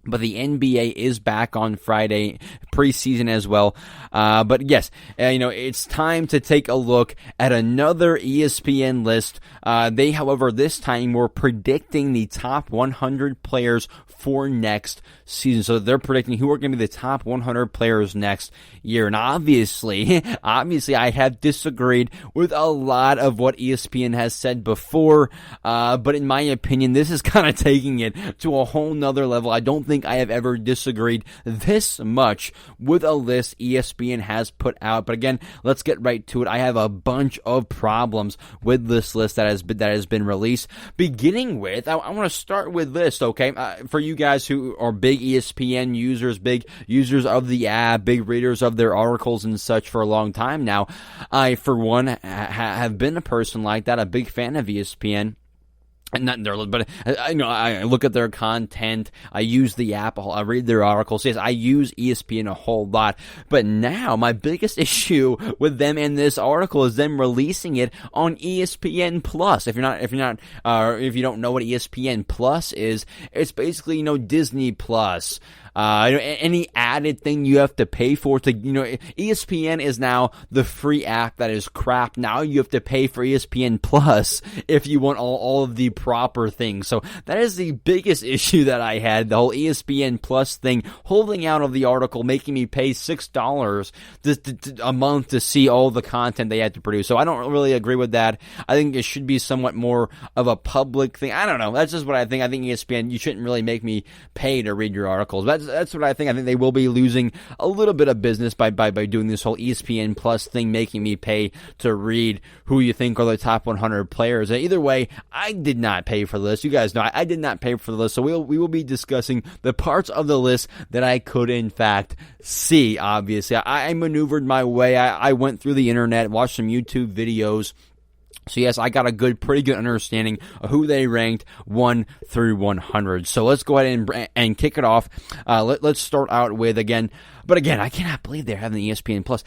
But the NBA is back on Friday, preseason as well. But yes, you know, it's time to take a look at another ESPN list. They, however, this time were predicting the top 100 players for next season. So they're predicting who are going to be the top 100 players next year. And obviously, I have disagreed with a lot of what ESPN has said before. But in my opinion, this is kind of taking it to a whole nother level. I don't think I have ever disagreed this much with a list ESPN has put out. But again, let's get right to it. I have a bunch of problems with this list that has been released. Beginning with, I want to start with this, okay? For you guys who are big ESPN users, big users of the app, big readers of their articles and such for a long time now, I, for one, have been a person like that, a big fan of ESPN. Not their, but I look at their content. I use the app. I read their articles. Yes, I use ESPN a whole lot. But now my biggest issue with them in this article is them releasing it on ESPN Plus. If you don't know what ESPN Plus is, it's basically Disney Plus. Any added thing you have to pay for to, ESPN is now the free app that is crap. Now you have to pay for ESPN Plus if you want all of the proper things. So that is the biggest issue that I had, the whole ESPN Plus thing, holding out of the article, making me pay $6 a month to see all the content they had to produce. So I don't really agree with that. I think it should be somewhat more of a public thing. I don't know. That's just what I think. I think ESPN, you shouldn't really make me pay to read your articles. That's what I think. I think they will be losing a little bit of business by doing this whole ESPN Plus thing, making me pay to read who you think are the top 100 players. And either way, I did not pay for the list. You guys know I did not pay for the list. So we will be discussing the parts of the list that I could in fact see. Obviously, I maneuvered my way. I went through the internet, watched some YouTube videos. So yes, I got a pretty good understanding of who they ranked 1 through 100. So let's go ahead and kick it off. Let's start out with again. But again, I cannot believe they're having the ESPN Plus,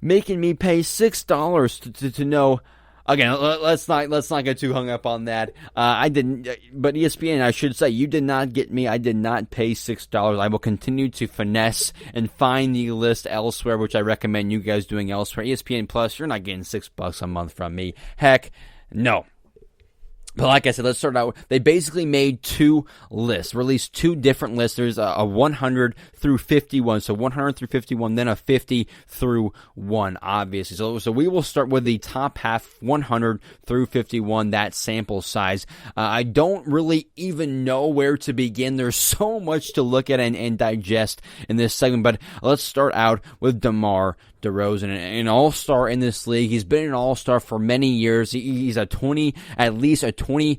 making me pay $6 to know. Again, let's not get too hung up on that. I didn't, but ESPN, I should say, you did not get me. I did not pay $6. I will continue to finesse and find the list elsewhere, which I recommend you guys doing elsewhere. ESPN Plus, you're not getting $6 a month from me. Heck, no. But like I said, let's start out. They basically made two lists, released two different lists. There's a 100 through 51. So 100 through 51, then a 50 through 1, obviously. So we will start with the top half, 100 through 51, that sample size. I don't really even know where to begin. There's so much to look at and digest in this segment. But let's start out with DeMar DeRozan, an all-star in this league. He's been an all-star for many years. He's at least a 20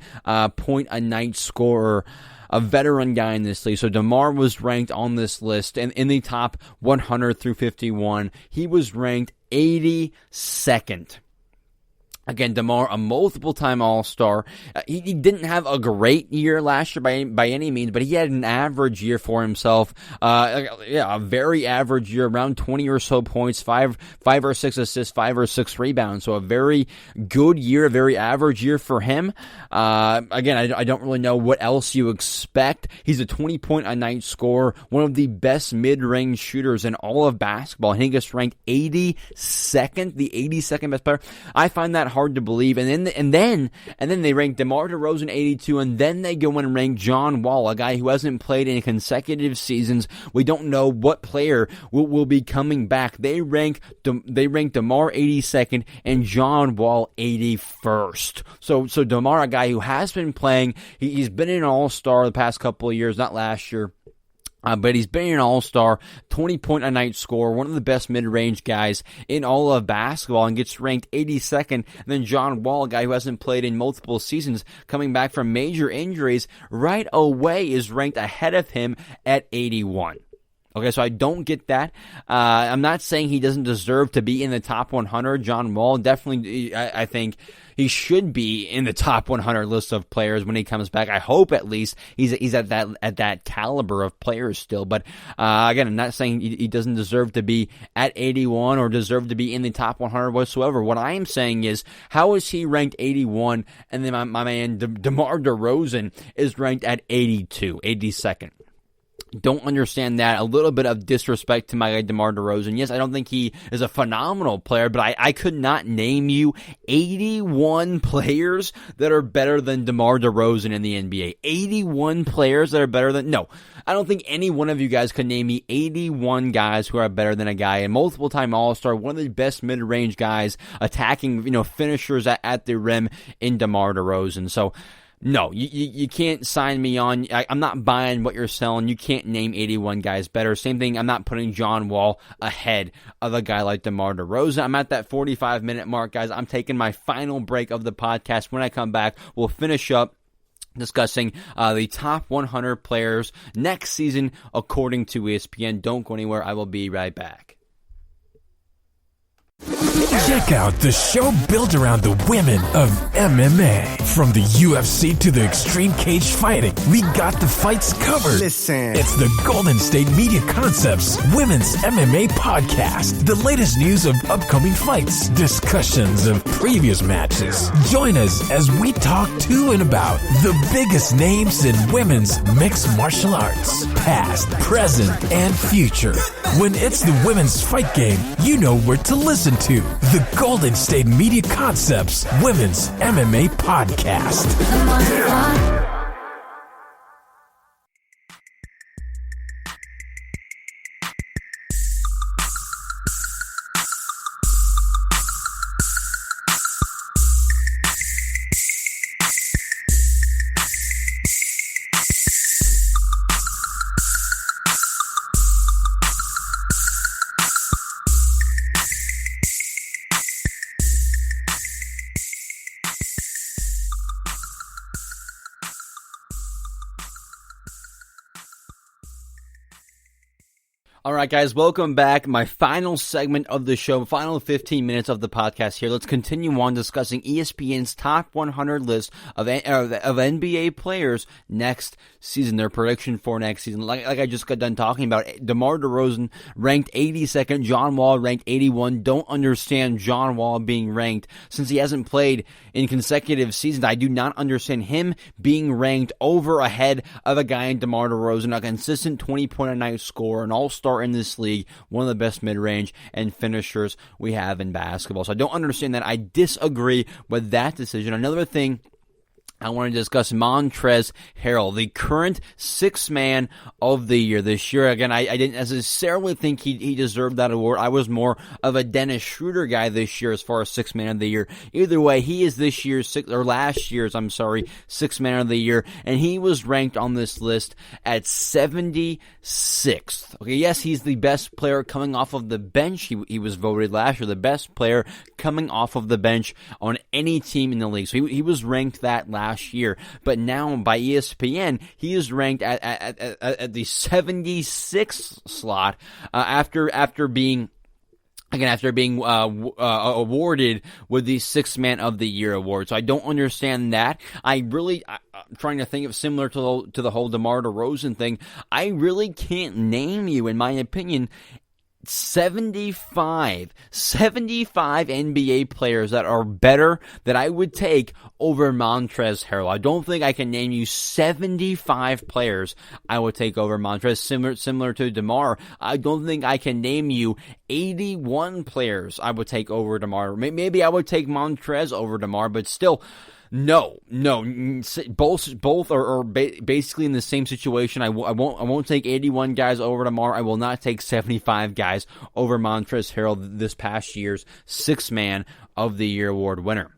point a night scorer, a veteran guy in this league. So DeMar was ranked on this list, and in the top 100 through 51, he was ranked 82nd. Again, DeMar, a multiple-time All-Star. He didn't have a great year last year by any means, but he had an average year for himself. A very average year, around 20 or so points, 5 or 6 assists, 5 or 6 rebounds. So a very good year, a very average year for him. Again, I don't really know what else you expect. He's a 20-point-a-night scorer, one of the best mid-range shooters in all of basketball. And he gets ranked 82nd, the 82nd best player. I find that hard to believe. And then they rank DeMar DeRozan 82, and then they go and rank John Wall, a guy who hasn't played in consecutive seasons. We don't know what player will be coming back. They rank DeMar 82nd and John Wall 81st. So DeMar, a guy who has been playing, he's been an all-star the past couple of years, not last year. But he's been an all-star, 20-point-a-night scorer, one of the best mid-range guys in all of basketball, and gets ranked 82nd. And then John Wall, a guy who hasn't played in multiple seasons, coming back from major injuries, right away is ranked ahead of him at 81. Okay, so I don't get that. I'm not saying he doesn't deserve to be in the top 100. John Wall, definitely, I think he should be in the top 100 list of players when he comes back. I hope at least he's at that caliber of players still. But again, I'm not saying he doesn't deserve to be at 81 or deserve to be in the top 100 whatsoever. What I am saying is, how is he ranked 81, and then my man DeMar DeRozan is ranked at 82nd? Don't understand that. A little bit of disrespect to my guy DeMar DeRozan. Yes, I don't think he is a phenomenal player, but I could not name you 81 players that are better than DeMar DeRozan in the NBA. 81 players that are better than... No, I don't think any one of you guys could name me 81 guys who are better than a guy, a multiple-time All-Star, one of the best mid-range guys, attacking, finishers at the rim in DeMar DeRozan. So... no, you can't sign me on. I'm not buying what you're selling. You can't name 81 guys better. Same thing, I'm not putting John Wall ahead of a guy like DeMar DeRozan. I'm at that 45-minute mark, guys. I'm taking my final break of the podcast. When I come back, we'll finish up discussing the top 100 players next season according to ESPN. Don't go anywhere. I will be right back. Check out the show built around the women of MMA. From the UFC to the extreme cage fighting, we got the fights covered. Listen. It's the Golden State Media Concepts Women's MMA Podcast. The latest news of upcoming fights, discussions of previous matches. Join us as we talk to and about the biggest names in women's mixed martial arts, past, present, and future. When it's the women's fight game, you know where to listen to. The Golden State Media Concepts Women's MMA Podcast. All right, guys, welcome back. My final segment of the show, final 15 minutes of the podcast here. Let's continue on discussing ESPN's top 100 list of NBA players next season, their prediction for next season. Like I just got done talking about, DeMar DeRozan ranked 82nd, John Wall ranked 81. Don't understand John Wall being ranked since he hasn't played in consecutive seasons. I do not understand him being ranked ahead of a guy in DeMar DeRozan, a consistent 20-point-a-night scorer, an all-star in this league, one of the best mid-range and finishers we have in basketball. So I don't understand that. I disagree with that decision. Another thing I want to discuss Montrezl Harrell, the current sixth man of the year this year. Again, I didn't necessarily think he deserved that award. I was more of a Dennis Schroeder guy this year as far as sixth man of the year. Either way, he is last year's sixth man of the year, and he was ranked on this list at 76th. Okay, yes, he's the best player coming off of the bench. He was voted last year the best player coming off of the bench on any team in the league. So he was ranked that last year, but now by ESPN, he is ranked at the 76th slot after being awarded with the Sixth Man of the Year award. So I don't understand that. I'm trying to think of similar to the whole DeMar DeRozan thing. I really can't name you, in my opinion, 75 NBA players that are better that I would take over Montrezl Harrell. I don't think I can name you 75 players I would take over Montrezl, similar to DeMar. I don't think I can name you 81 players I would take over DeMar. Maybe I would take Montrezl over DeMar, but still, no. Both are basically in the same situation. I won't take 81 guys over DeMar. I will not take 75 guys over Montrezl Harrell, this past year's Sixth Man of the Year award winner.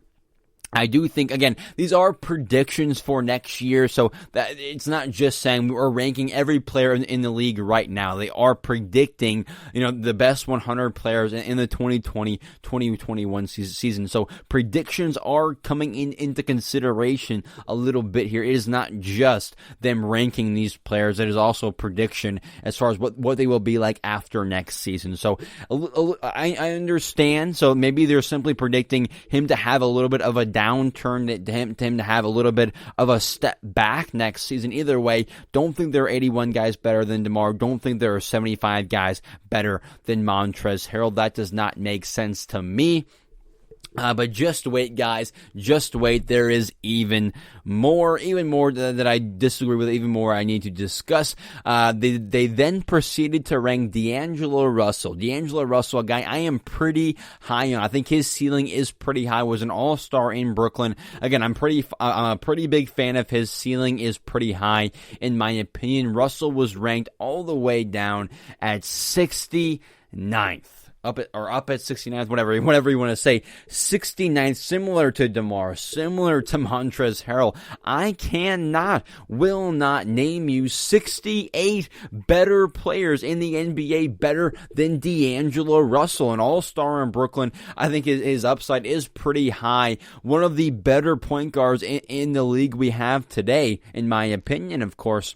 I do think, again, these are predictions for next year, so that it's not just saying we're ranking every player in the league right now. They are predicting, the best 100 players in the 2020-2021 season. So predictions are coming into consideration a little bit here. It is not just them ranking these players. It is also prediction as far as what they will be like after next season. So I understand. So maybe they're simply predicting him to have a little bit of a downturn, to him to have a little bit of a step back next season. Either way, don't think there are 81 guys better than DeMar. Don't think there are 75 guys better than Montrezl Harrell. That does not make sense to me. But just wait, guys. Just wait. There is even more that I disagree with, even more I need to discuss. They then proceeded to rank D'Angelo Russell. D'Angelo Russell, a guy I am pretty high on. I think his ceiling is pretty high. Was an all-star in Brooklyn. Again, I'm a pretty big fan of his. Ceiling is pretty high, in my opinion. Russell was ranked all the way down at 69th. Up at 69th, whatever you want to say, 69th, similar to DeMar, similar to Montrezl Harrell. I will not name you 68 better players in the NBA better than D'Angelo Russell, an all-star in Brooklyn. I think his upside is pretty high. One of the better point guards in the league we have today, in my opinion, of course.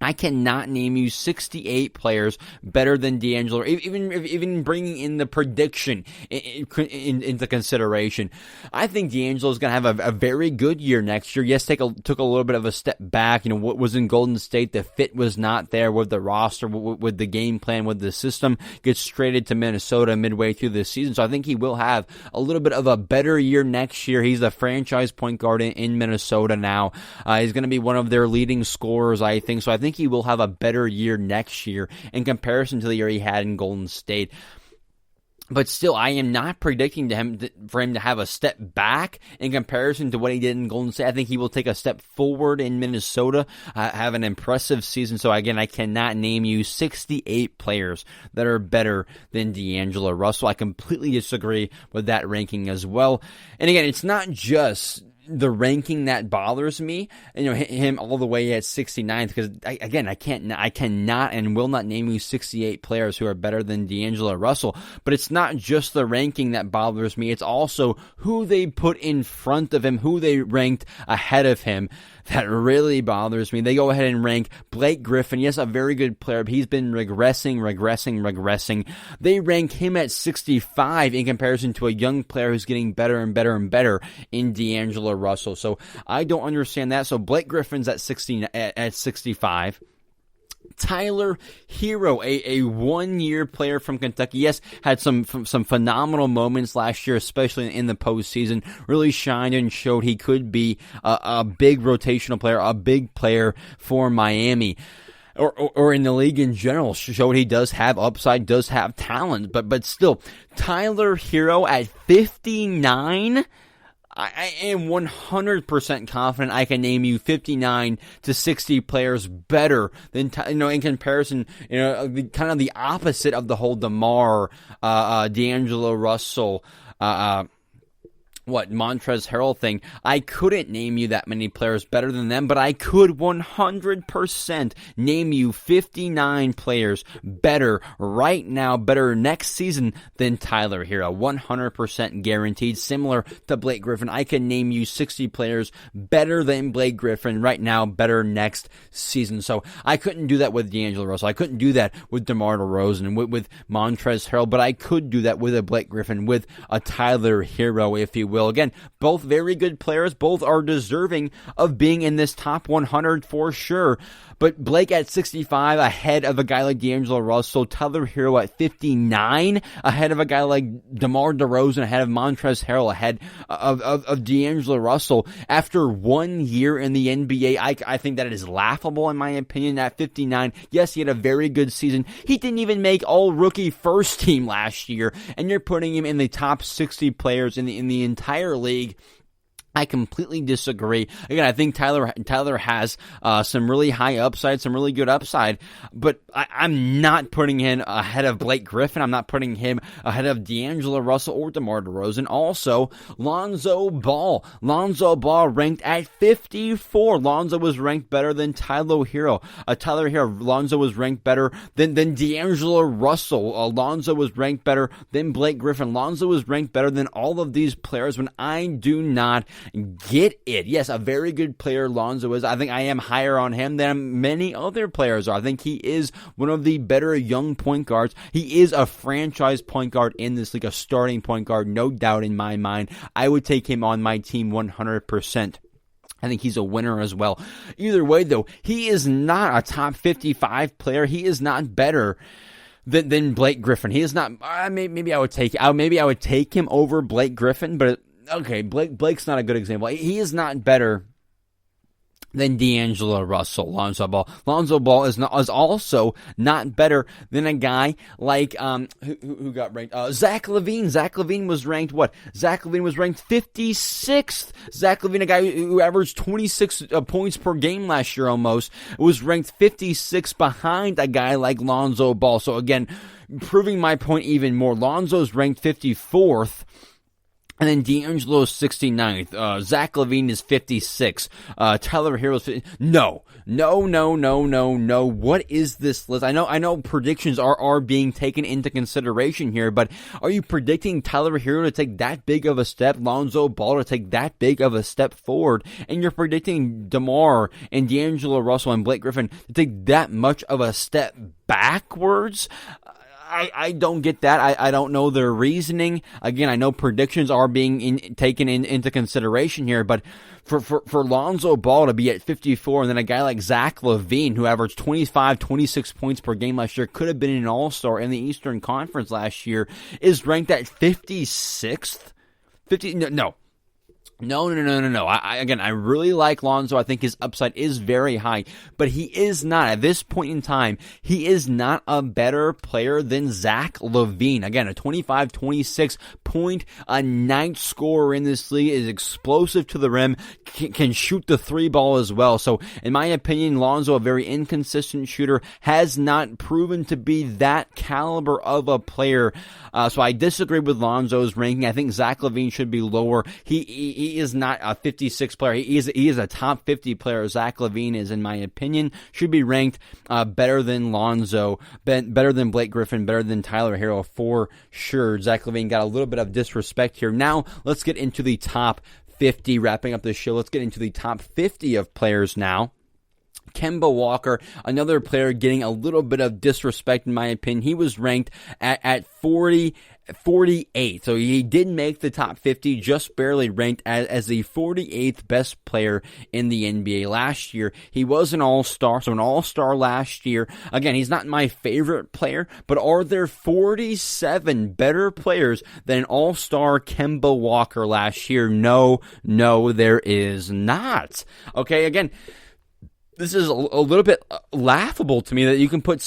I cannot name you 68 players better than D'Angelo, even bringing in the prediction into consideration. I think D'Angelo is going to have a very good year next year. Yes, took a little bit of a step back. What was in Golden State, the fit was not there with the roster, with the game plan, with the system. Gets traded to Minnesota midway through the season, so I think he will have a little bit of a better year next year. He's the franchise point guard in Minnesota now. He's going to be one of their leading scorers, I think. So I think he will have a better year next year in comparison to the year he had in Golden State. But still, I am not predicting for him to have a step back in comparison to what he did in Golden State. I think he will take a step forward in Minnesota, have an impressive season. So again, I cannot name you 68 players that are better than D'Angelo Russell. I completely disagree with that ranking as well. And again, it's not just the ranking that bothers me, him all the way at 69th, because I cannot and will not name you 68 players who are better than D'Angelo Russell. But it's not just the ranking that bothers me, it's also who they put in front of him, who they ranked ahead of him. That really bothers me. They go ahead and rank Blake Griffin. Yes, a very good player, but he's been regressing. They rank him at 65 in comparison to a young player who's getting better and better in D'Angelo Russell. So I don't understand that. So Blake Griffin's at 65. Tyler Hero, a one-year player from Kentucky, yes, had some phenomenal moments last year, especially in the postseason. Really shined and showed he could be a big rotational player, a big player for Miami. Or in the league in general, showed he does have upside, does have talent, but still, Tyler Hero at 59. I am 100% confident I can name you 59 to 60 players better than, in comparison, kind of the opposite of the whole DeMar, D'Angelo Russell, Montrezl Harrell thing. I couldn't name you that many players better than them, but I could 100% name you 59 players better right now, better next season than Tyler Hero. 100% guaranteed. Similar to Blake Griffin, I can name you 60 players better than Blake Griffin right now, better next season. So I couldn't do that with D'Angelo Russell. I couldn't do that with DeMar DeRozan and with Montrezl Harrell, but I could do that with a Blake Griffin, with a Tyler Hero, if you will. Again, both very good players. Both are deserving of being in this top 100 for sure. But Blake at 65 ahead of a guy like D'Angelo Russell. Tyler Hero at 59 ahead of a guy like DeMar DeRozan, ahead of Montrezl Harrell, ahead of D'Angelo Russell. After 1 year in the NBA, I think that it is laughable in my opinion. At 59, yes, he had a very good season. He didn't even make all-rookie first team last year, and you're putting him in the top 60 players in the entire league. I completely disagree. Again, I think Tyler has some really high upside, some really good upside, but I'm not putting him ahead of Blake Griffin. I'm not putting him ahead of D'Angelo Russell or DeMar DeRozan. Also, Lonzo Ball. Lonzo Ball ranked at 54. Lonzo was ranked better than Tyler Hero. Lonzo was ranked better than D'Angelo Russell. Lonzo was ranked better than Blake Griffin. Lonzo was ranked better than all of these players when I do not get it. Yes, a very good player Lonzo is. I think I am higher on him than many other players are. I think he is one of the better young point guards. He is a franchise point guard in this league, a starting point guard, no doubt in my mind. I would take him on my team 100%. I think he's a winner as well. Either way, though, he is not a top 55 player. He is not better than Blake Griffin. He is not. Maybe I would take him over Blake Griffin, but okay, Blake's not a good example. He is not better than D'Angelo Russell. Lonzo Ball is also not better than a guy like who got ranked. Zach LaVine. Zach LaVine was ranked what? Zach LaVine was ranked 56th. Zach LaVine, a guy who averaged 26 points per game last year almost, was ranked 56 behind a guy like Lonzo Ball. So again, proving my point even more. Lonzo's ranked 54th. And then D'Angelo's 69th. Zach LaVine is 56. Tyler Hero's 50. No. What is this list? I know predictions are being taken into consideration here, but are you predicting Tyler Hero to take that big of a step, Lonzo Ball to take that big of a step forward, and you're predicting DeMar and D'Angelo Russell and Blake Griffin to take that much of a step backwards? I don't get that. I don't know their reasoning. Again, I know predictions are being taken into consideration here, but for Lonzo Ball to be at 54 and then a guy like Zach LaVine, who averaged 26 points per game last year, could have been an all-star in the Eastern Conference last year, is ranked at 56th? No. I really like Lonzo. I think his upside is very high, but he is not, at this point in time, he is not a better player than Zach LaVine. Again, a 25-26 point a night scorer in this league, is explosive to the rim, can shoot the three ball as well. So, in my opinion, Lonzo, a very inconsistent shooter, has not proven to be that caliber of a player. So I disagree with Lonzo's ranking. I think Zach LaVine should be lower. He is not a 56 player. He is a top 50 player. Zach LaVine is, in my opinion, should be ranked better than Lonzo, better than Blake Griffin, better than Tyler Hero for sure. Zach LaVine got a little bit of disrespect here. Now let's get into the top 50. Wrapping up the show, let's get into the top 50 of players now. Kemba Walker, another player getting a little bit of disrespect in my opinion. He was ranked at 48. So he did make the top 50, just barely ranked as the 48th best player in the NBA last year. He was an all-star, so an all-star last year. Again, he's not my favorite player, but are there 47 better players than an all-star Kemba Walker last year? No, there is not. Okay, again, this is a little bit laughable to me that you can put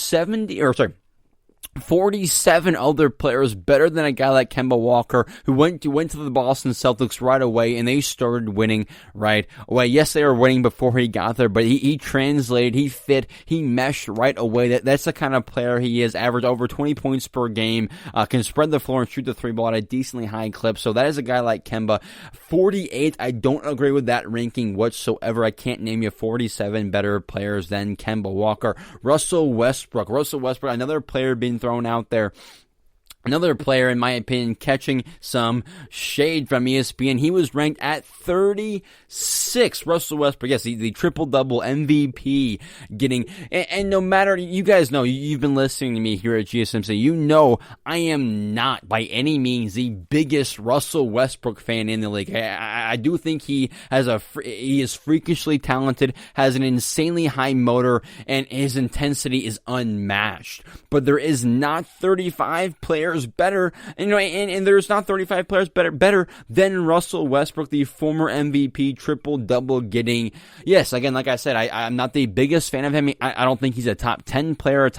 47 other players better than a guy like Kemba Walker, who went to the Boston Celtics right away, and they started winning right away. Yes, they were winning before he got there, but he translated, he fit, he meshed right away. That's the kind of player he is. Averaged over 20 points per game, can spread the floor and shoot the three ball at a decently high clip. So that is a guy like Kemba. 48, I don't agree with that ranking whatsoever. I can't name you 47 better players than Kemba Walker. Russell Westbrook, another player being thrown out there. Another player, in my opinion, catching some shade from ESPN. He was ranked at 36. Russell Westbrook, yes, the triple-double MVP getting, and no matter, you guys know, you've been listening to me here at GSMC, you know I am not by any means the biggest Russell Westbrook fan in the league. I do think he is freakishly talented, has an insanely high motor, and his intensity is unmatched. But there is not 35 players better, and there's not 35 players better than Russell Westbrook, the former MVP, triple-double getting. Yes, again, like I said, I'm not the biggest fan of him. I don't think he's a top 10 player,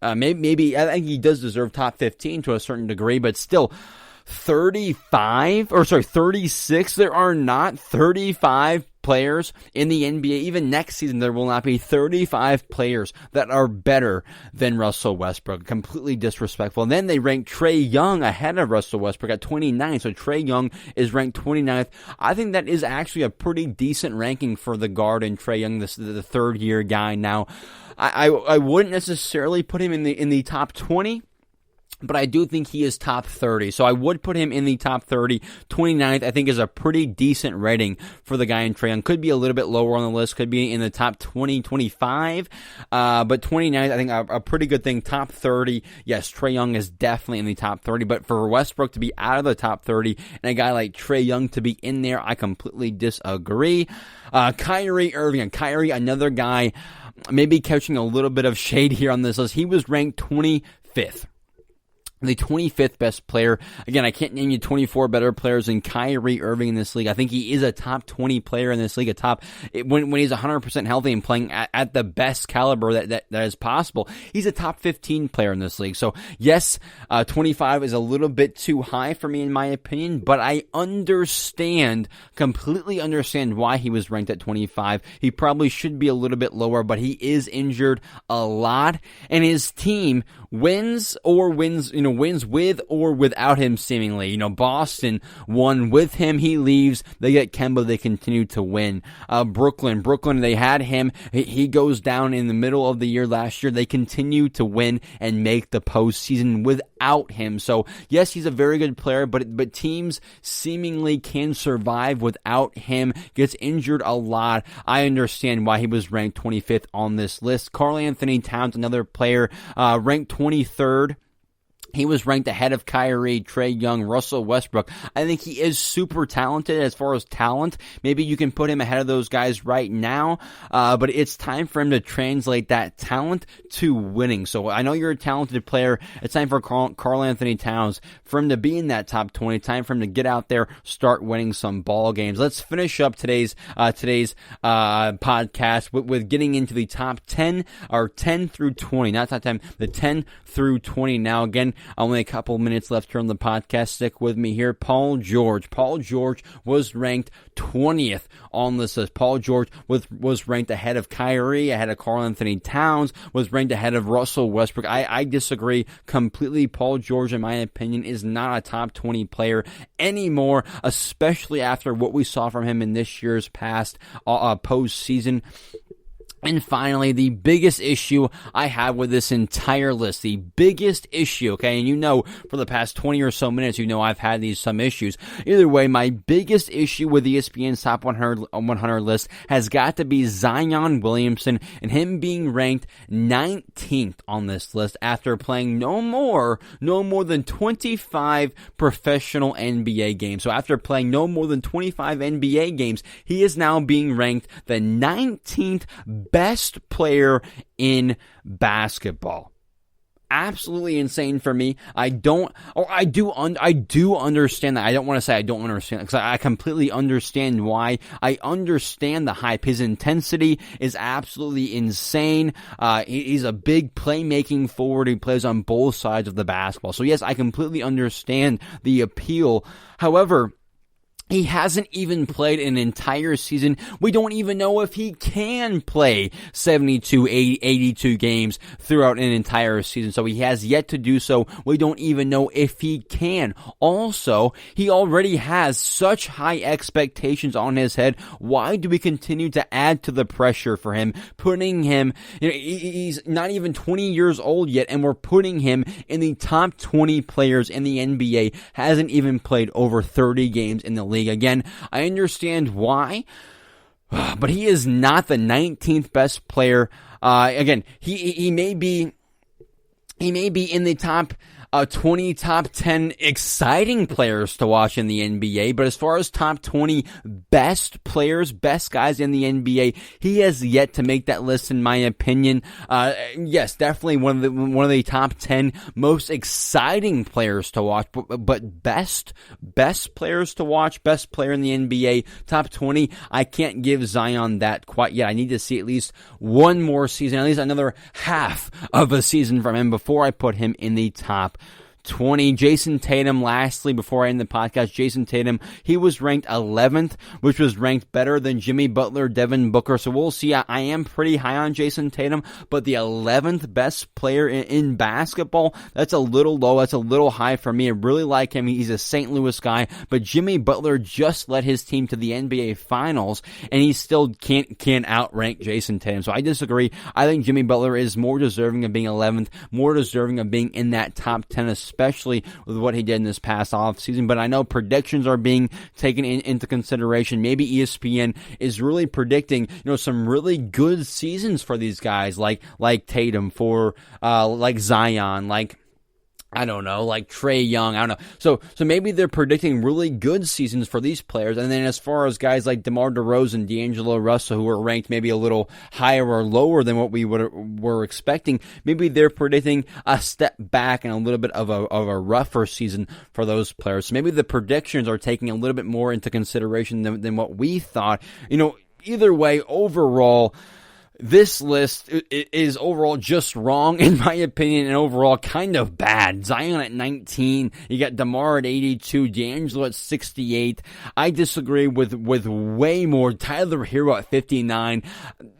maybe I think he does deserve top 15 to a certain degree, but still, 36. There are not 35 players in the NBA. Even next season, there will not be 35 players that are better than Russell Westbrook. Completely disrespectful. And then they ranked Trae Young ahead of Russell Westbrook at 29. So Trae Young is ranked 29th. I think that is actually a pretty decent ranking for the guard in Trae Young, the third-year guy now. I wouldn't necessarily put him in the top 20. But I do think he is top 30. So I would put him in the top 30. 29th, I think, is a pretty decent rating for the guy in Trae Young. Could be a little bit lower on the list. Could be in the top 20, 25. But 29th, I think, a pretty good thing. Top 30, yes, Trae Young is definitely in the top 30. But for Westbrook to be out of the top 30 and a guy like Trae Young to be in there, I completely disagree. Kyrie Irving. Kyrie, another guy, maybe catching a little bit of shade here on this list. He was ranked 25th. The 25th best player. Again, I can't name you 24 better players than Kyrie Irving in this league. I think he is a top 20 player in this league. When he's 100% healthy and playing at the best caliber that is possible, he's a top 15 player in this league. So yes, 25 is a little bit too high for me in my opinion, but I completely understand why he was ranked at 25. He probably should be a little bit lower, but he is injured a lot, and his team wins with or without him seemingly. Boston won with him. He leaves. They get Kemba. They continue to win. Brooklyn, they had him. He goes down in the middle of the year last year. They continue to win and make the postseason without him. So yes, he's a very good player, but teams seemingly can survive without him. Gets injured a lot. I understand why he was ranked 25th on this list. Karl Anthony Towns, another player, ranked 23rd. He was ranked ahead of Kyrie, Trae Young, Russell Westbrook. I think he is super talented as far as talent. Maybe you can put him ahead of those guys right now, but it's time for him to translate that talent to winning. So I know you're a talented player. It's time for Karl Anthony Towns, for him to be in that top 20. Time for him to get out there, start winning some ball games. Let's finish up today's podcast with getting into the top 10, or 10 through 20. Not top 10, the 10 through 20. Now, again, only a couple minutes left here on the podcast. Stick with me here. Paul George was ranked 20th on this list. Paul George was ranked ahead of Kyrie, ahead of Karl Anthony Towns, was ranked ahead of Russell Westbrook. I disagrray completely. Paul George, in my opinion, is not a top 20 player anymore, especially after what we saw from him in this year's past postseason. And finally, the biggest issue I have with this entire list, the biggest issue, okay, and for the past 20 or so minutes, I've had some issues. Either way, my biggest issue with ESPN's top 100 list has got to be Zion Williamson and him being ranked 19th on this list after playing no more than 25 professional NBA games. So after playing no more than 25 NBA games, he is now being ranked the 19th best player in basketball. absolutely insane for me. I do understand that. I don't want to say I don't understand, because I completely understand why. I understand the hype. His intensity is absolutely insane. He's a big playmaking forward. He plays on both sides of the basketball. So yes, I completely understand the appeal. However, he hasn't even played an entire season. We don't even know if he can play 72, 82 games throughout an entire season. So he has yet to do so. We don't even know if he can. Also, he already has such high expectations on his head. Why do we continue to add to the pressure for him? Putting him, he's not even 20 years old yet, and we're putting him in the top 20 players in the NBA. Hasn't even played over 30 games in the league. Again, I understand why, but he is not the 19th best player. Again, he may be in the top 20, top 10 exciting players to watch in the NBA, but as far as top 20 best players, best guys in the NBA, he has yet to make that list, in my opinion. Yes, definitely one of the top 10 most exciting players to watch, but best players to watch, best player in the NBA, top 20, I can't give Zion that quite yet. I need to see at least one more season, at least another half of a season from him before I put him in the top 20. Jason Tatum, lastly, before I end the podcast, Jason Tatum, he was ranked 11th, which was ranked better than Jimmy Butler, Devin Booker. So we'll see. I am pretty high on Jason Tatum, but the 11th best player in basketball, that's a little low. That's a little high for me. I really like him. He's a St. Louis guy, but Jimmy Butler just led his team to the NBA Finals, and he still can't outrank Jason Tatum. So I disagree. I think Jimmy Butler is more deserving of being 11th, more deserving of being in that top 10, especially with what he did in this past offseason. But I know predictions are being taken into consideration. Maybe ESPN is really predicting, some really good seasons for these guys, like Tatum, for like Zion, like Trae Young. I don't know. So maybe they're predicting really good seasons for these players. And then as far as guys like DeMar DeRozan, D'Angelo Russell, who are ranked maybe a little higher or lower than what we were expecting, maybe they're predicting a step back and a little bit of a rougher season for those players. So maybe the predictions are taking a little bit more into consideration than what we thought. Either way, overall, this list is overall just wrong, in my opinion, and overall kind of bad. Zion at 19, you got DeMar at 82, D'Angelo at 68. I disagree with way more. Tyler Hero at 59,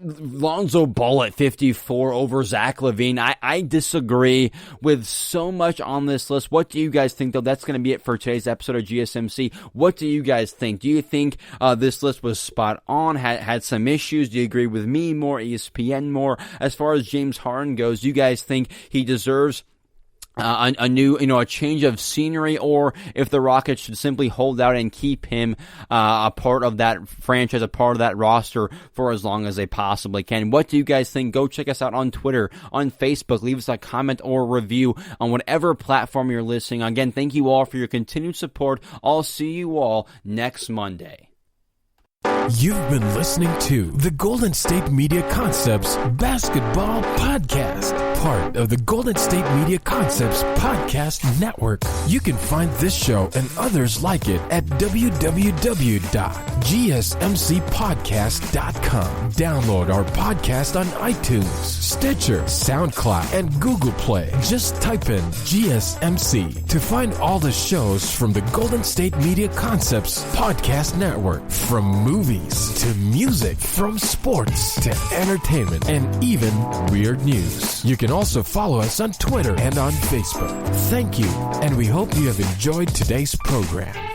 Lonzo Ball at 54 over Zach LaVine. I disagree with so much on this list. What do you guys think, though? That's going to be it for today's episode of GSMC. What do you guys think? Do you think this list was spot on, had some issues? Do you agree with me more, ESPN more? As far as James Harden goes, do you guys think he deserves a new, a change of scenery, or if the Rockets should simply hold out and keep him a part of that franchise, a part of that roster for as long as they possibly can? What do you guys think? Go check us out on Twitter, on Facebook. Leave us a comment or review on whatever platform you're listening. Again, thank you all for your continued support. I'll see you all next Monday. You've been listening to the Golden State Media Concepts Basketball Podcast, part of the Golden State Media Concepts Podcast Network. You can find this show and others like it at www.gsmcpodcast.com. Download our podcast on iTunes, Stitcher, SoundCloud, and Google Play. Just type in GSMC to find all the shows from the Golden State Media Concepts Podcast Network, from movies to music, from sports to entertainment, and even weird news. You can also follow us on Twitter and on Facebook. Thank you, and we hope you have enjoyed today's program.